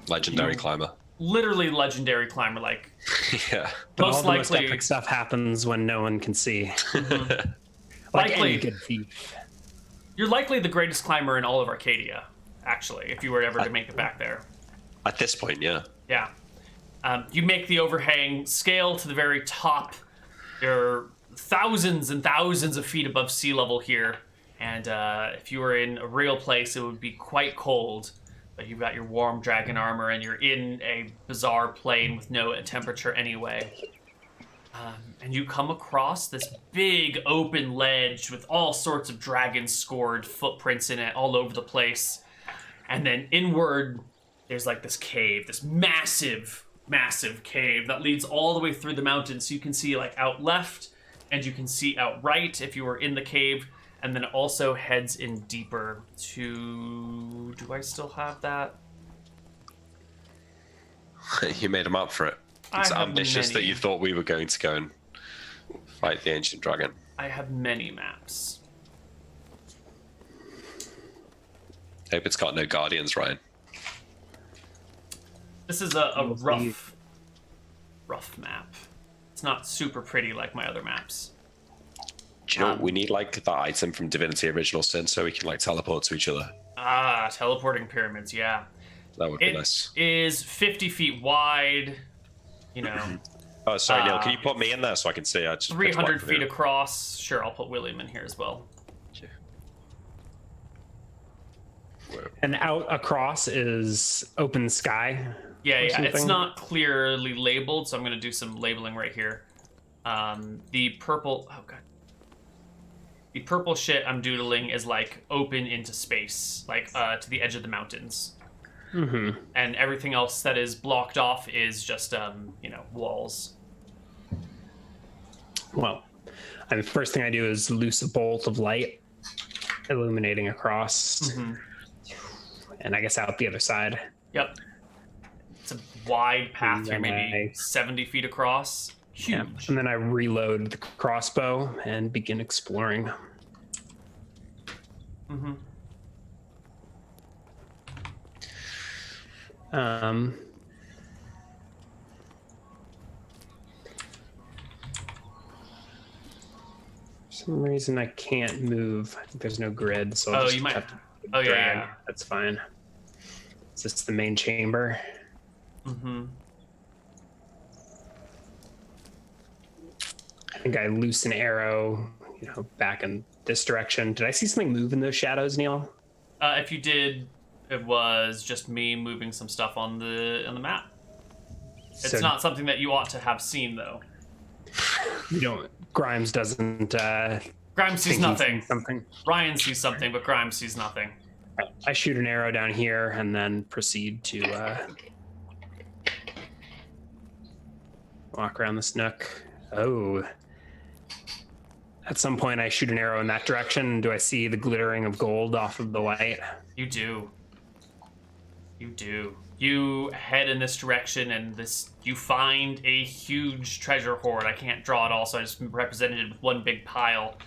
C: Legendary climber.
A: Literally legendary climber, like...
C: Yeah.
B: But
A: most
B: all the
A: likely...
B: most epic stuff happens when no one can see. Like
A: likely...
B: any good thief.
A: You're likely the greatest climber in all of Arcadia, actually, if you were ever to make it back there.
C: At this point, yeah.
A: Yeah. You make the overhang, scale to the very top. You're thousands and thousands of feet above sea level here. And if you were in a real place, it would be quite cold. But you've got your warm dragon armor, and you're in a bizarre plane with no temperature anyway. And you come across this big open ledge with all sorts of dragon-scored footprints in it all over the place. And then inward, there's like this cave, this massive cave that leads all the way through the mountain. So you can see like out left, and you can see out right if you were in the cave. And then it also heads in deeper to... Do I still have that?
C: You made a map for it. It's ambitious that you thought we were going to go and fight the ancient dragon.
A: I have many maps.
C: Hope it's got no guardians, Ryan.
A: This is a rough map. It's not super pretty like my other maps.
C: Do you know we need like that item from Divinity Original Sin so we can like teleport to each other?
A: Teleporting pyramids, yeah.
C: That would be nice.
A: It is 50 feet wide,
C: Oh, sorry, Neal. Can you put me in there so I can see?
A: 300 feet across. Sure, I'll put William in here as well.
B: And out across is open sky.
A: Yeah.
B: Something?
A: It's not clearly labeled, so I'm going to do some labeling right here. The purple... Oh, God. The purple shit I'm doodling is, like, open into space, like, to the edge of the mountains.
B: Mm-hmm.
A: And everything else that is blocked off is just, walls.
B: Well, the first thing I do is loose a bolt of light, illuminating across, and I guess out the other side.
A: Yep. It's a wide path here, maybe 70 feet across. Huge.
B: Yeah. And then I reload the crossbow and begin exploring. For some reason I can't move. I think there's no grid, so I'll just
A: you might
B: have to
A: Oh,
B: drag.
A: yeah.
B: That's fine. Is this the main chamber? I think I loose an arrow, back in this direction. Did I see something move in those shadows, Neal?
A: If you did, it was just me moving some stuff on the map. It's not something that you ought to have seen, though.
B: You don't. Grimes doesn't.
A: Grimes sees
B: think he
A: nothing.
B: sees something.
A: Ryan sees something, but Grimes sees nothing.
B: I shoot an arrow down here and then proceed to walk around this nook. Oh. At some point, I shoot an arrow in that direction. Do I see the glittering of gold off of the light?
A: You do. You do. You head in this direction, and you find a huge treasure hoard. I can't draw it all, so I just represented it with one big pile.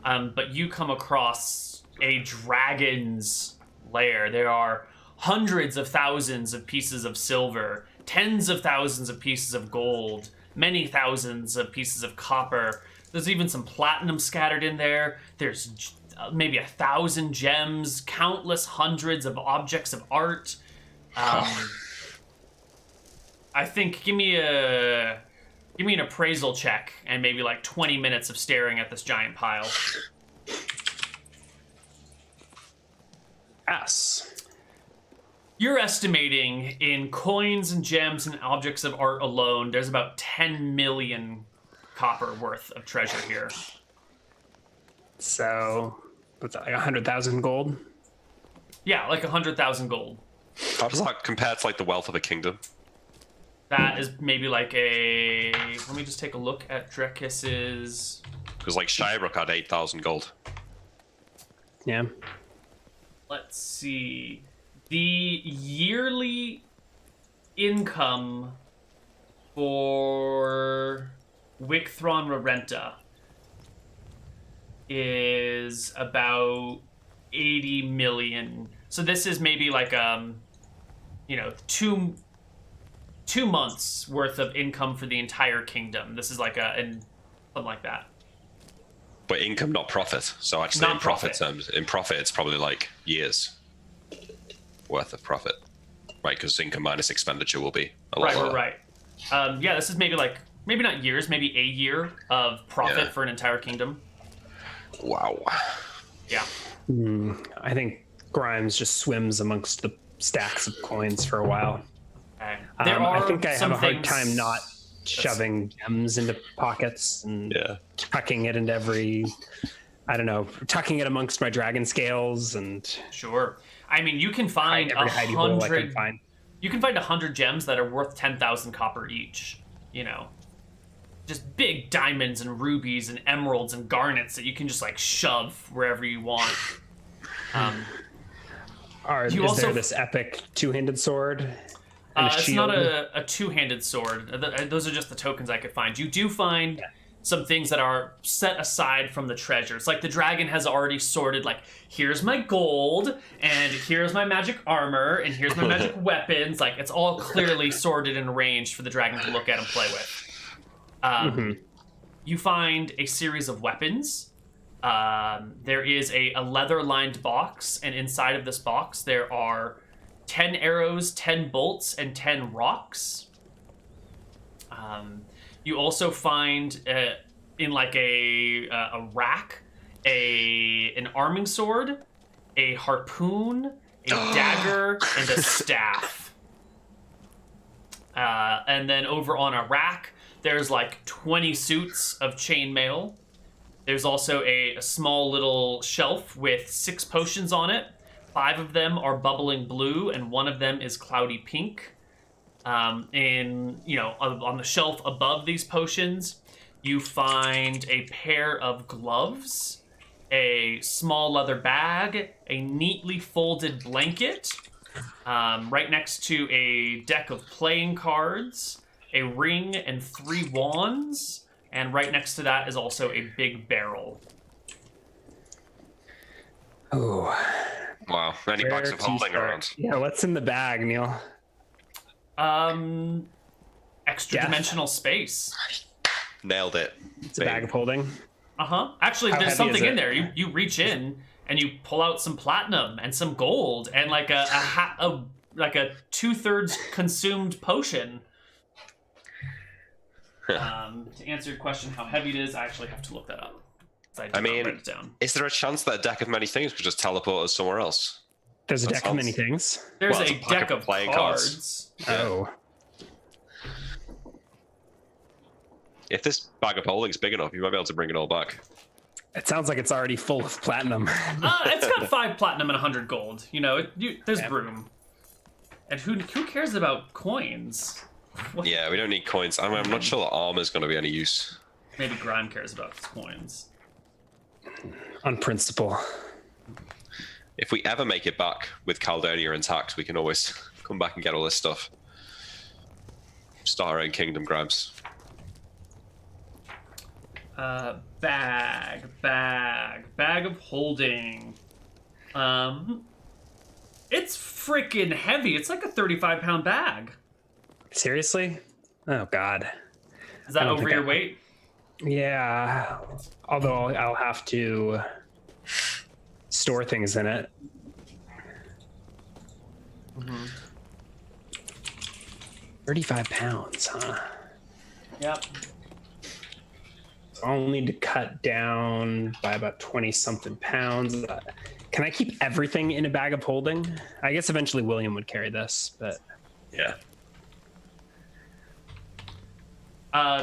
A: But you come across a dragon's lair. There are hundreds of thousands of pieces of silver, tens of thousands of pieces of gold, many thousands of pieces of copper. There's even some platinum scattered in there. There's maybe 1,000 gems, countless hundreds of objects of art. I think give me an appraisal check and maybe like 20 minutes of staring at this giant pile.
B: Yes.
A: You're estimating in coins and gems and objects of art alone, there's about 10 million copper worth of treasure here.
B: So, what's that, like 100,000 gold?
A: Yeah, like 100,000 gold.
C: How does that compare to like the wealth of a kingdom?
A: That is maybe like a... Let me just take a look at Drekis's...
C: Because like Shirebrook had 8,000 gold.
B: Yeah.
A: Let's see. The yearly income for Wicthron Rarenta is about 80 million. So this is maybe like two months worth of income for the entire kingdom. This is like something like that.
C: But income, not profit. So actually,
A: Not
C: in profit
A: profit.
C: terms, in profit, it's probably like years worth of profit, right? Because income minus expenditure will be a lot lower.
A: Right. Yeah, this is maybe not years, maybe a year of profit
C: Yeah.
A: for an entire kingdom.
C: Wow.
A: Yeah.
B: I think Grimes just swims amongst the stacks of coins for a while.
A: Okay.
B: I think I have
A: some
B: a hard
A: things-
B: time not shoving gems into pockets and
C: Yeah.
B: tucking it into every, I don't know, tucking it amongst my dragon scales and
A: Sure. I mean, you can find
B: every hidey hole I can
A: 100.
B: find.
A: You can find 100 gems that are worth 10,000 copper each. Just big diamonds and rubies and emeralds and garnets that you can just like shove wherever you want.
B: Is
A: also-
B: there this epic two-handed sword? And a
A: It's
B: shield?
A: not a two-handed sword. Those are just the tokens I could find. You do find some things that are set aside from the treasures. Like the dragon has already sorted, like, here's my gold, and here's my magic armor, and here's my magic weapons. Like, it's all clearly sorted and arranged for the dragon to look at and play with. You find a series of weapons. There is a leather-lined box, and inside of this box there are 10 arrows, 10 bolts, and 10 rocks. You also find in like a rack an arming sword, a harpoon, a dagger, and a staff. And then over on a rack, there's like 20 suits of chainmail. There's also a small little shelf with 6 potions on it. 5 of them are bubbling blue, and 1 of them is cloudy pink. On the shelf above these potions, you find a pair of gloves, a small leather bag, a neatly folded blanket, right next to a deck of playing cards, a ring and 3 wands, and right next to that is also a big barrel.
B: Oh,
C: Wow. Many bags of holding around.
B: Yeah, what's in the bag, Neal?
A: Extra dimensional space.
C: Nailed it.
B: It's a bag of holding.
A: Actually,
B: How
A: there's
B: heavy is
A: something in
B: it?
A: there. You reach in and you pull out some platinum and some gold and like a 2/3 consumed potion. To answer your question, how heavy it is, I actually have to look that up.
C: I mean,
A: write it down.
C: is there a chance that a deck of many things could just teleport us somewhere else?
B: There's a
C: That
B: deck of
C: sounds-
B: many things.
A: There's
C: well, it's
A: a
C: a pack
A: deck
C: of
A: of
C: playing
A: cards.
C: cards.
B: Oh,
C: If this bag of holding's big enough, you might be able to bring it all back.
B: It sounds like it's already full of platinum.
A: It's got 5 platinum and 100 gold. You know, there's room. And who cares about coins? What?
C: Yeah, we don't need coins. I'm not sure that armor's going to be any use.
A: Maybe Grime cares about his coins.
B: On principle.
C: If we ever make it back with Caledonia intact, we can always come back and get all this stuff. Start our own kingdom, Grimes.
A: Bag of holding. It's freaking heavy. It's like a 35-pound bag.
B: Seriously? Oh God.
A: Is that over your weight?
B: Yeah. Although I'll have to store things in it. 35 pounds, huh?
A: Yep.
B: I'll need to cut down by about 20-something pounds. Can I keep everything in a bag of holding? I guess eventually William would carry this, but...
C: Yeah.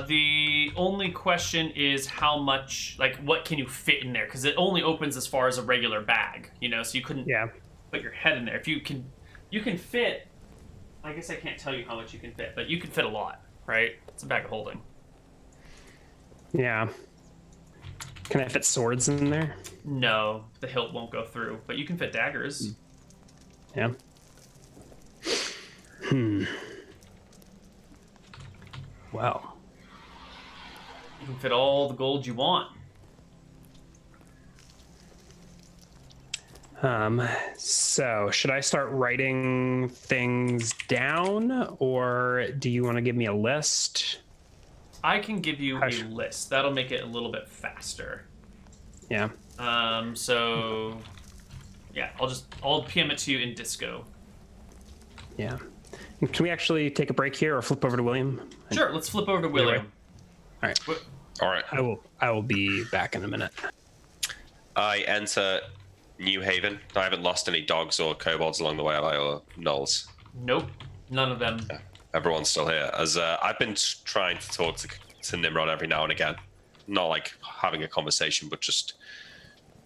A: The only question is how much, like, what can you fit in there? Because it only opens as far as a regular bag, you know, so you couldn't put your head in there. If you can fit, I guess I can't tell you how much you can fit, but you can fit a lot, right? It's a bag of holding.
B: Yeah. Can I fit swords in there?
A: No, the hilt won't go through, but you can fit daggers.
B: Yeah. Well.
A: You can fit all the gold you want.
B: So should I start writing things down, or do you want to give me a list?
A: I can give you a list. That'll make it a little bit faster.
B: Yeah.
A: So yeah, I'll PM it to you in Disco.
B: Yeah. Can we actually take a break here or flip over to William?
A: Sure, let's flip over to William.
B: All right.
C: All right.
B: I will be back in a minute.
C: I enter New Haven. I haven't lost any dogs or kobolds along the way, have I, or gnolls?
A: Nope, none of them.
C: Yeah. Everyone's still here. As I've been trying to talk to Nimrod every now and again. Not like having a conversation, but just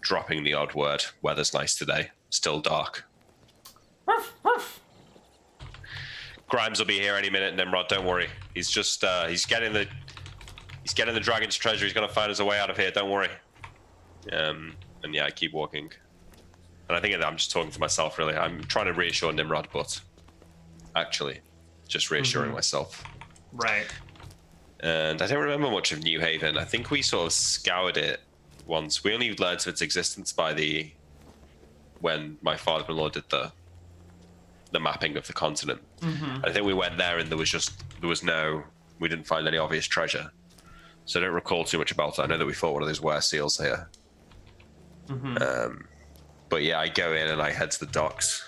C: dropping the odd word. Weather's nice today. Still dark.
A: Ruff, ruff.
C: Grimes will be here any minute, Nimrod. Don't worry. He's just he's getting the dragon's treasure. He's gonna find us a way out of here. Don't worry. And yeah, I keep walking. And I think I'm just talking to myself, really. I'm trying to reassure Nimrod, but actually, just reassuring myself.
A: Right.
C: And I don't remember much of New Haven. I think we sort of scoured it once. We only learned of its existence by when my father-in-law did the mapping of the continent. I think we went there and we didn't find any obvious treasure. So I don't recall too much about it. I know that we fought one of those were seals here. But yeah, I go in and I head to the docks.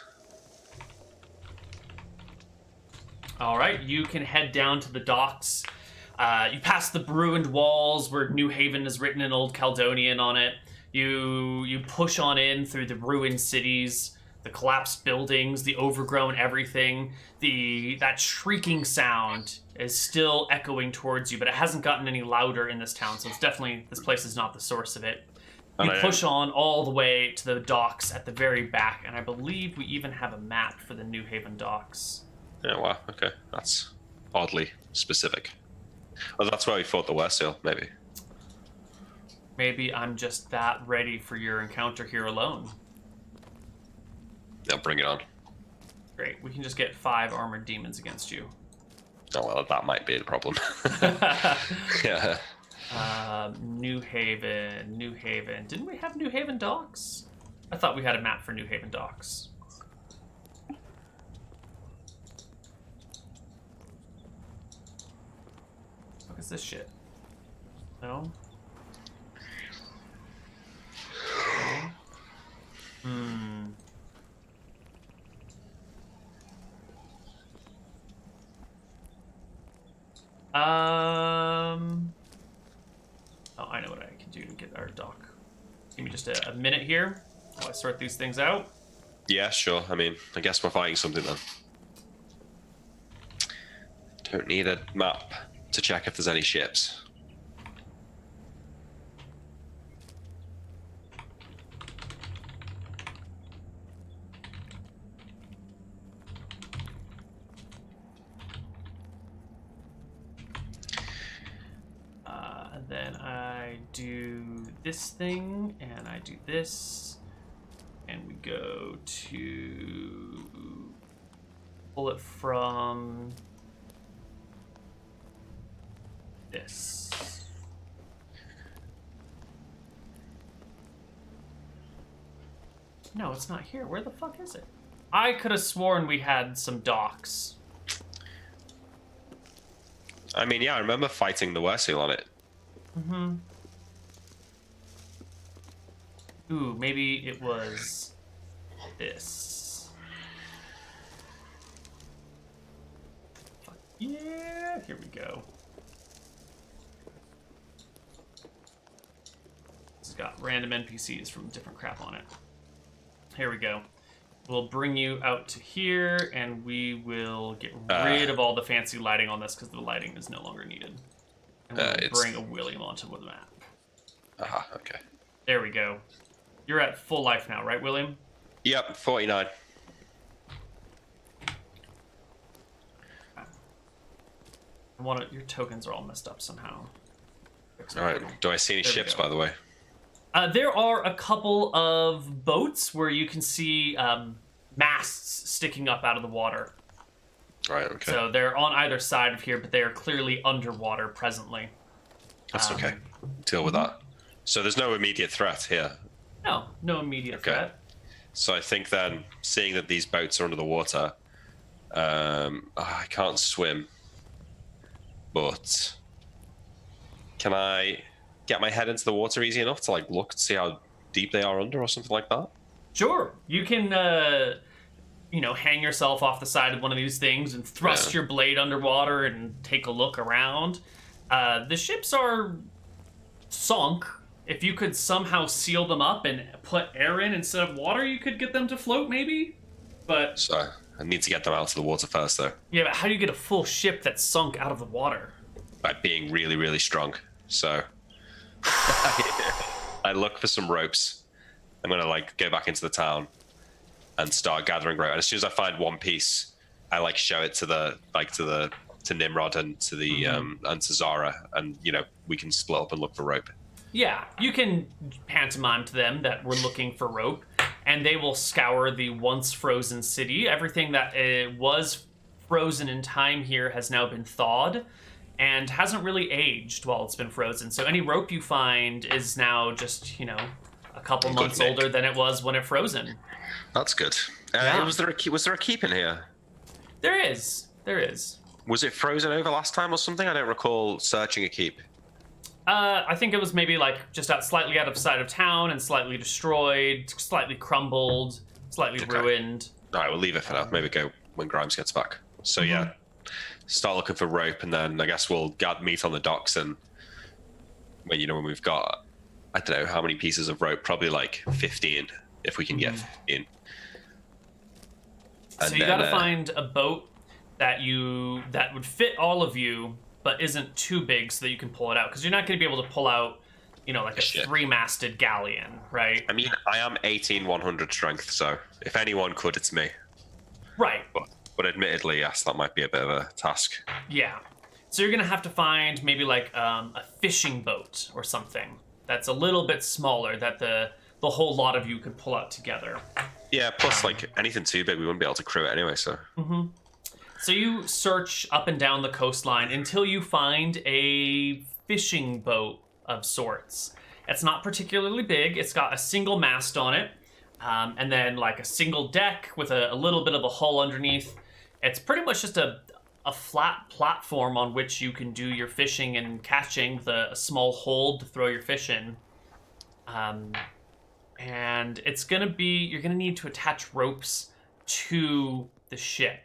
A: All right, you can head down to the docks. You pass the ruined walls where New Haven is written in Old Caledonian on it. You push on in through the ruined cities, the collapsed buildings, the overgrown everything. That shrieking sound is still echoing towards you, but it hasn't gotten any louder in this town, so it's definitely, this place is not the source of it. You push on all the way to the docks at the very back, and I believe we even have a map for the New Haven docks.
C: Yeah, wow, okay. That's oddly specific. Oh, that's why we fought the were seal, maybe.
A: Maybe I'm just that ready for your encounter here alone.
C: Yeah, bring it on.
A: Great, we can just get 5 armored demons against you.
C: Oh, well, that might be the problem. Yeah.
A: New Haven. Didn't we have New Haven docks? I thought we had a map for New Haven docks. What is this shit? No? Oh, I know what I can do to get our dock. Give me just a minute here while I sort these things out.
C: Yeah, sure. I mean, I guess we're fighting something then. Don't need a map to check if there's any ships.
A: do this thing, and I do this, and we go to pull it from this. No, it's not here. Where the fuck is it? I could have sworn we had some docks.
C: I mean, yeah, I remember fighting the Werseal on it.
A: Mm-hmm. Ooh, maybe it was this. Fuck yeah, here we go. It's got random NPCs from different crap on it. Here we go. We'll bring you out to here, and we will get rid of all the fancy lighting on this because the lighting is no longer needed. And we'll bring a William onto the map.
C: Okay.
A: There we go. You're at full life now, right, William?
C: Yep, 49.
A: Your tokens are all messed up somehow.
C: All right. Do I see any ships, by the way?
A: There are a couple of boats where you can see masts sticking up out of the water.
C: Right, okay.
A: So they're on either side of here, but they are clearly underwater presently.
C: That's okay. Deal with that. So there's no immediate threat here.
A: No immediate threat.
C: So I think then, seeing that these boats are under the water, I can't swim, but can I get my head into the water easy enough to like look to see how deep they are under or something like that?
A: Sure. You can, hang yourself off the side of one of these things and thrust your blade underwater and take a look around. The ships are sunk. If you could somehow seal them up and put air in instead of water, you could get them to float, maybe. But
C: So I need to get them out of the water first, though.
A: Yeah, but how do you get a full ship that's sunk out of the water?
C: By being really, really strong. So I look for some ropes. I'm gonna go back into the town and start gathering rope. And as soon as I find one piece, I show it to Nimrod and to the and to Zara, and we can split up and look for rope.
A: Yeah, you can pantomime to them that we're looking for rope, and they will scour the once frozen city. Everything that was frozen in time here has now been thawed and hasn't really aged while it's been frozen. So any rope you find is now just, a couple months older than it was when it frozen.
C: That's good. Was there a keep in here?
A: There is.
C: Was it frozen over last time or something? I don't recall searching a keep.
A: I think it was maybe just slightly out of sight of town and slightly destroyed, slightly crumbled, slightly ruined. All
C: right, we'll leave it for now. Maybe go when Grimes gets back. So yeah, start looking for rope, and then I guess we'll meet on the docks, and when we've got, I don't know how many pieces of rope, probably 15 if we can get 15.
A: So you gotta find a boat that would fit all of you, but isn't too big so that you can pull it out, because you're not going to be able to pull out, a 3-masted galleon, right?
C: I mean, I am 1,100 strength, so if anyone could, it's me.
A: Right.
C: But admittedly, yes, that might be a bit of a task.
A: Yeah. So you're going to have to find maybe a fishing boat or something that's a little bit smaller that the whole lot of you could pull out together.
C: Yeah, plus anything too big, we wouldn't be able to crew it anyway, so.
A: So you search up and down the coastline until you find a fishing boat of sorts. It's not particularly big. It's got a single mast on it, and then a single deck with a little bit of a hull underneath. It's pretty much just a flat platform on which you can do your fishing and catching with a small hold to throw your fish in. And it's you're gonna need to attach ropes to the ship.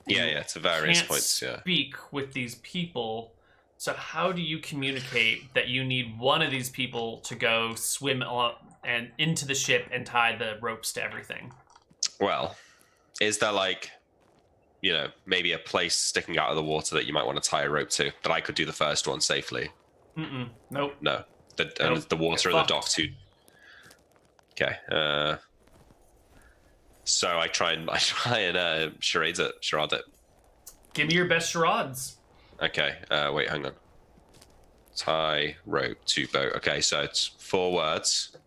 C: Yeah, to various points. Yeah.
A: Speak with these people. So how do you communicate that you need one of these people to go swim and into the ship and tie the ropes to everything?
C: Well, is there maybe a place sticking out of the water that you might want to tie a rope to that I could do the first one safely?
A: Nope.
C: No. And the water and the dock too. Okay. So I try and charade it.
A: Give me your best charades.
C: Okay. Wait, hang on. tie rope to boat. Okay, so it's 4 words.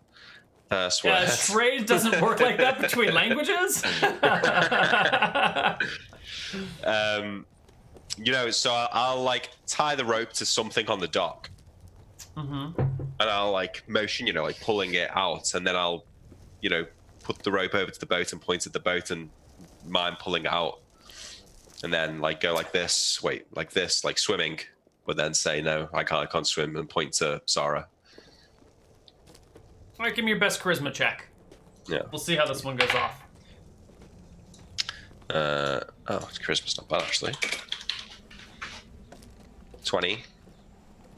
C: First word.
A: Charade doesn't work like that between languages.
C: So I'll like tie the rope to something on the dock.
A: Mm-hmm.
C: And I'll like motion, like pulling it out, and then I'll, put the rope over to the boat and point at the boat and mime pulling it out. And then like go like this, like swimming, but then say no, I can't swim, and point to Zara.
A: All right, give me your best charisma check.
C: Yeah.
A: We'll see how this one goes off.
C: Charisma's not bad actually. 20.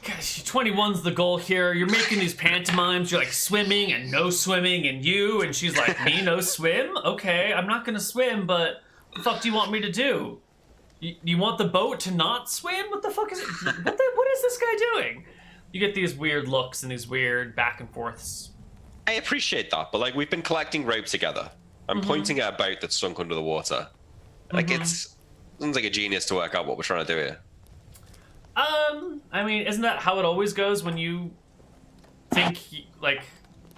A: Gosh, 21's the goal here. You're making these pantomimes. You're like swimming and no swimming and you. And she's like, me no swim? Okay, I'm not going to swim, but what the fuck do you want me to do? You want the boat to not swim? What the fuck is it? What is this guy doing? You get these weird looks and these weird back and forths.
C: I appreciate that, but like we've been collecting rope together. I'm pointing at a boat that's sunk under the water. Like sounds like a genius to work out what we're trying to do here.
A: I mean, isn't that how it always goes when you think,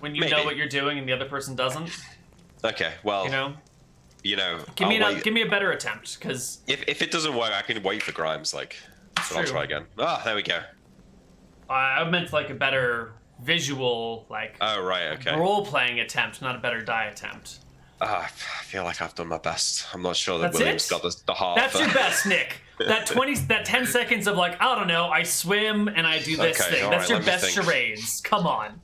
A: when you know what you're doing and the other person doesn't?
C: Okay, well,
A: give me a better attempt, because
C: if it doesn't work, I can wait for Grimes. But I'll try again. There we go.
A: I meant like a better visual,
C: oh right, okay,
A: role-playing attempt, not a better die attempt.
C: I feel like I've done my best. I'm not sure that William's got the heart.
A: That's your best, Nick. That 10 seconds of I don't know, I swim and I do this thing. That's your best charades. Come on.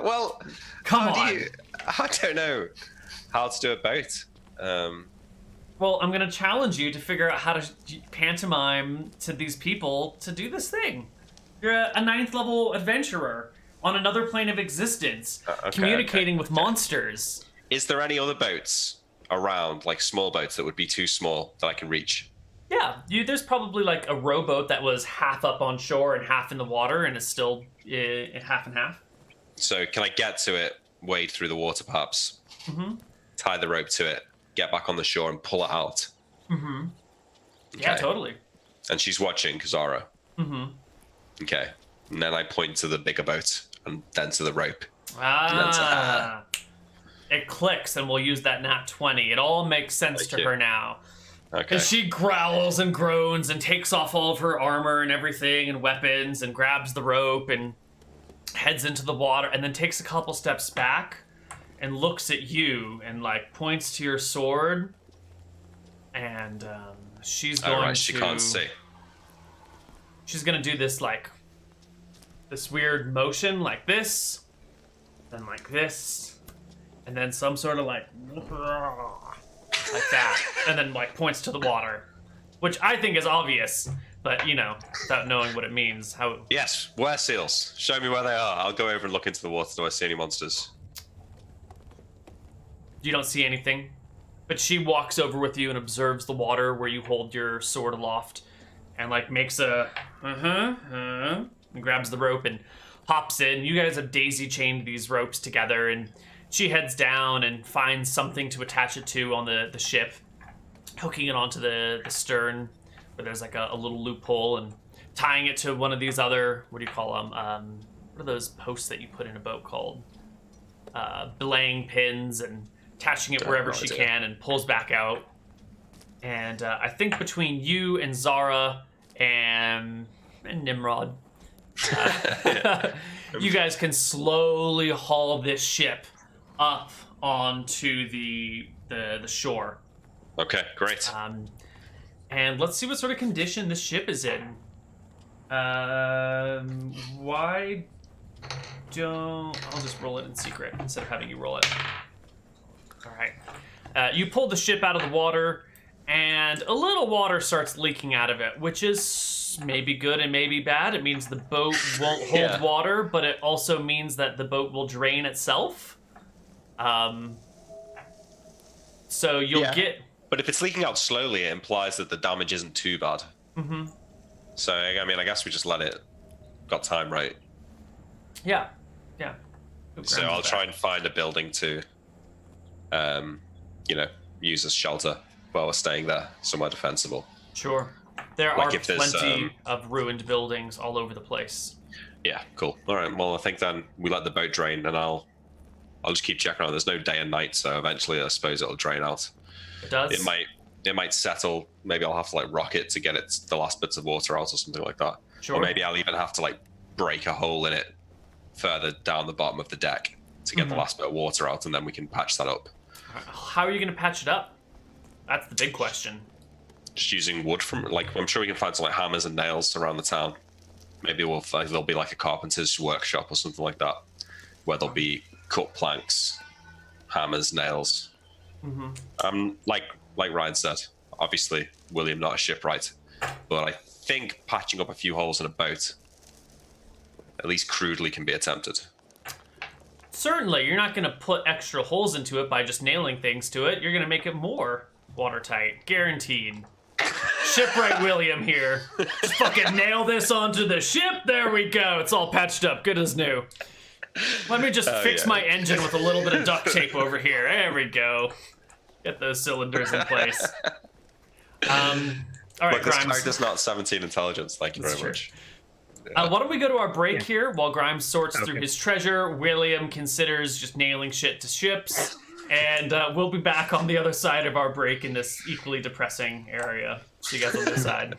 C: Well,
A: come on.
C: I don't know how to do a boat.
A: Well, I'm gonna challenge you to figure out how to pantomime to these people to do this thing. You're a 9th level adventurer on another plane of existence, communicating with monsters.
C: Is there any other boats around, like small boats that would be too small that I can reach?
A: Yeah, there's probably like a rowboat that was half up on shore and half in the water and is still half and half. So
C: can I get to it, wade through the water perhaps, tie the rope to it, get back on the shore and pull it out?
A: Okay. Yeah, totally.
C: And she's watching, Zara. Okay. And then I point to the bigger boat and then to the rope. And then to her.
A: It clicks, and we'll use that nat 20. It all makes sense to her now.
C: Okay.
A: And she growls and groans and takes off all of her armor and everything and weapons and grabs the rope and heads into the water and then takes a couple steps back and looks at you and points to your sword. And she's going to...
C: she can't see.
A: She's going to do this this weird motion like this, then like this, and then some sort of like that, and then points to the water, which I think is obvious, but without knowing what it means.
C: Yes, where seals? Show me where they are. I'll go over and look into the water. Do I see any monsters?
A: You don't see anything, but she walks over with you and observes the water where you hold your sword aloft, and makes a and grabs the rope and hops in. You guys have daisy chained these ropes together, and she heads down and finds something to attach it to on the ship, hooking it onto the stern where there's a little loophole, and tying it to one of these other, what do you call them? What are those posts that you put in a boat called? Belaying pins, and attaching it wherever she can, and pulls back out. And I think between you and Zara and Nimrod, you guys can slowly haul this ship up onto the shore.
C: Okay, great.
A: And let's see what sort of condition this ship is in. Why don't... I'll just roll it in secret instead of having you roll it. All right. You pull the ship out of the water, and a little water starts leaking out of it, which is maybe good and maybe bad. It means the boat won't hold water, but it also means that the boat will drain itself. So you'll get...
C: But if it's leaking out slowly, it implies that the damage isn't too bad. So, I mean, I guess we just let it... Got time right.
A: Yeah.
C: So I'll try and find a building to, use as shelter while we're staying there, somewhere defensible.
A: Sure. There
C: Like
A: are
C: if there's,
A: plenty of ruined buildings all over the place.
C: Yeah, cool. All right. Well, I think then we let the boat drain, and I'll just keep checking on. There's no day and night, so eventually I suppose it'll drain out.
A: It does.
C: It might settle. Maybe I'll have to like rock it to get the last bits of water out or something like that.
A: Sure.
C: Or maybe I'll even have to like break a hole in it further down the bottom of the deck to get the last bit of water out, and then we can patch that up.
A: How are you going to patch it up? That's the big question.
C: Just using wood from, like, I'm sure we can find some like hammers and nails around the town. Maybe there'll be like a carpenter's workshop or something like that, where there'll be cut planks, hammers, nails. Like Ryan said, obviously William not a shipwright, but I think patching up a few holes in a boat, at least crudely, can be attempted.
A: Certainly, you're not going to put extra holes into it by just nailing things to it. You're going to make it more watertight, guaranteed. Shipwright William here. Just fucking nail this onto the ship. There we go. It's all patched up, good as new. Let me just fix my engine with a little bit of duct tape over here. There we go. Get those cylinders in place. All right,
C: Look, this
A: Grimes.
C: character's not 17 intelligence. Thank you very much.
A: Why don't we go to our break here while Grimes sorts through his treasure? William considers just nailing shit to ships. And we'll be back on the other side of our break in this equally depressing area. See you guys on this side.